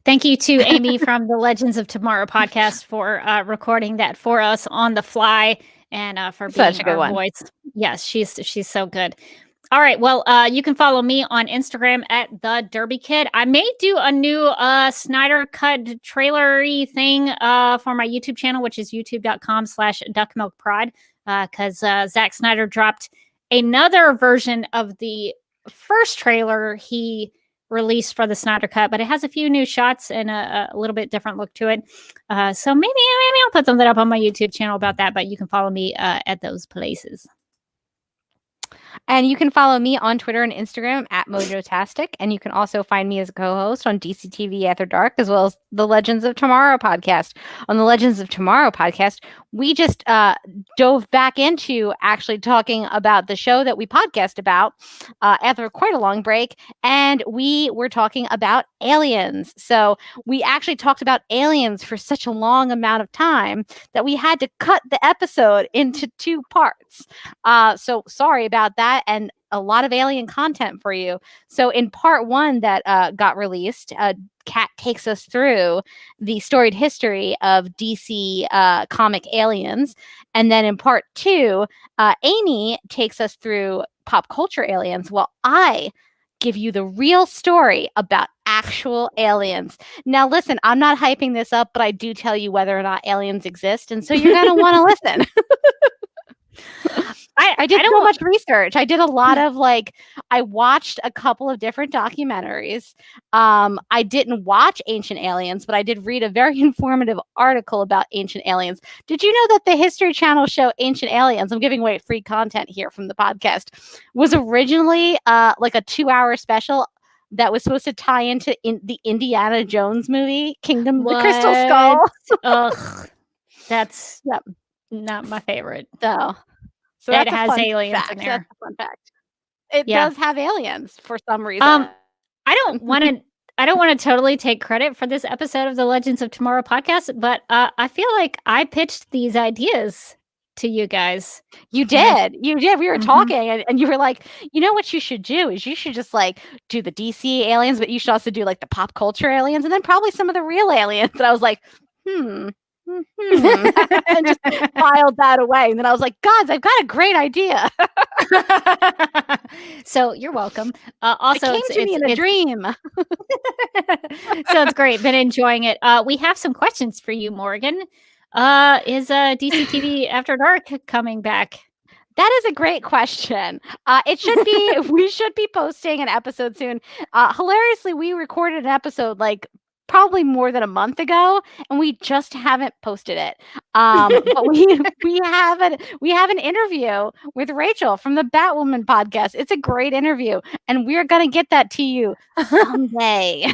Thank you to Amy from the Legends of Tomorrow podcast for recording that for us on the fly and for being such a good our voice. Yes, she's so good. All right. Well, you can follow me on Instagram at The Derby Kid. I may do a new Snyder Cut trailer-y thing for my YouTube channel, which is youtube.com/duckmilkprod, because Zack Snyder dropped another version of the first trailer he released for the Snyder Cut, but it has a few new shots and a little bit different look to it. So maybe I'll put something up on my YouTube channel about that, but you can follow me at those places. And you can follow me on Twitter and Instagram at Mojotastic. And you can also find me as a co-host on DCTV After Dark, as well as the Legends of Tomorrow podcast. On the Legends of Tomorrow podcast, we just dove back into actually talking about the show that we podcast about after quite a long break. And we were talking about aliens. So we actually talked about aliens for such a long amount of time that we had to cut the episode into 2 parts. So sorry about that. And a lot of alien content for you. So in part 1 that got released, Kat takes us through the storied history of DC comic aliens. And then in part 2, Amy takes us through pop culture aliens. Well, I give you the real story about actual aliens. Now, listen, I'm not hyping this up, but I do tell you whether or not aliens exist, and so you're going to want to listen. I did so much research. I did a lot of I watched a couple of different documentaries. I didn't watch Ancient Aliens, but I did read a very informative article about Ancient Aliens. Did you know that the History Channel show Ancient Aliens, I'm giving away free content here from the podcast, was originally a 2-hour special that was supposed to tie into the Indiana Jones movie, Kingdom of the Crystal Skull. Ugh, that's not my favorite. So it has aliens in there. That's a fun fact. It does have aliens for some reason. I don't want to totally take credit for this episode of the Legends of Tomorrow podcast, but I feel like I pitched these ideas to you guys. You did. We were talking, and you were like, you know what you should do is you should just do the DC aliens, but you should also do the pop culture aliens, and then probably some of the real aliens. And I was like, and just filed that away. And then I was like, guys, I've got a great idea. So you're welcome. Also, it came to me in a dream. So it's great. Been enjoying it. We have some questions for you, Morgan. Is DC TV After Dark coming back? That is a great question. It should be. We should be posting an episode soon. Hilariously, we recorded an episode probably more than a month ago, and we just haven't posted it. But we have an interview with Rachel from the Batwoman podcast. It's a great interview, and we're gonna get that to you someday.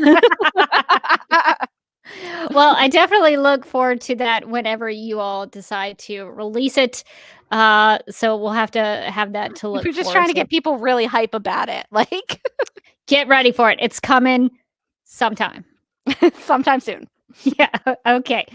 Well, I definitely look forward to that whenever you all decide to release it. So we'll have to have that to look. We're just trying to get people really hype about it. Get ready for it. It's coming sometime. Sometime soon. Yeah. Okay.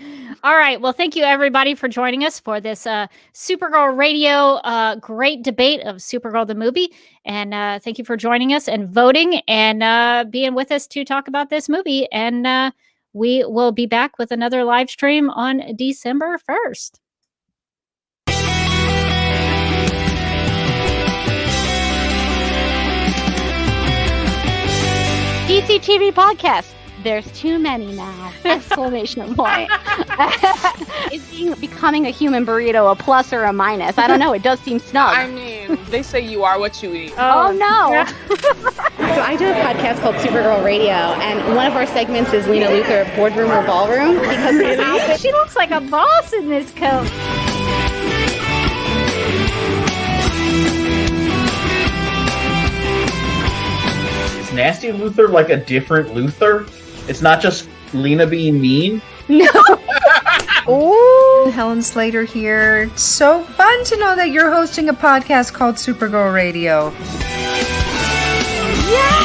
All right. Well, thank you everybody for joining us for this Supergirl Radio great debate of Supergirl the movie. And thank you for joining us and voting and being with us to talk about this movie. And we will be back with another live stream on December 1st. DC TV podcast. There's too many now! Exclamation point. Is becoming a human burrito a plus or a minus? I don't know. It does seem snug. I mean, they say you are what you eat. Oh no! So I do a podcast called Supergirl Radio, and one of our segments is Lena Luthor, Boardroom or Ballroom, because she looks like a boss in this coat. Is Nasty Luthor like a different Luthor? It's not just Lena being mean? No. Oh, Helen Slater here. It's so fun to know that you're hosting a podcast called Supergirl Radio. Yeah!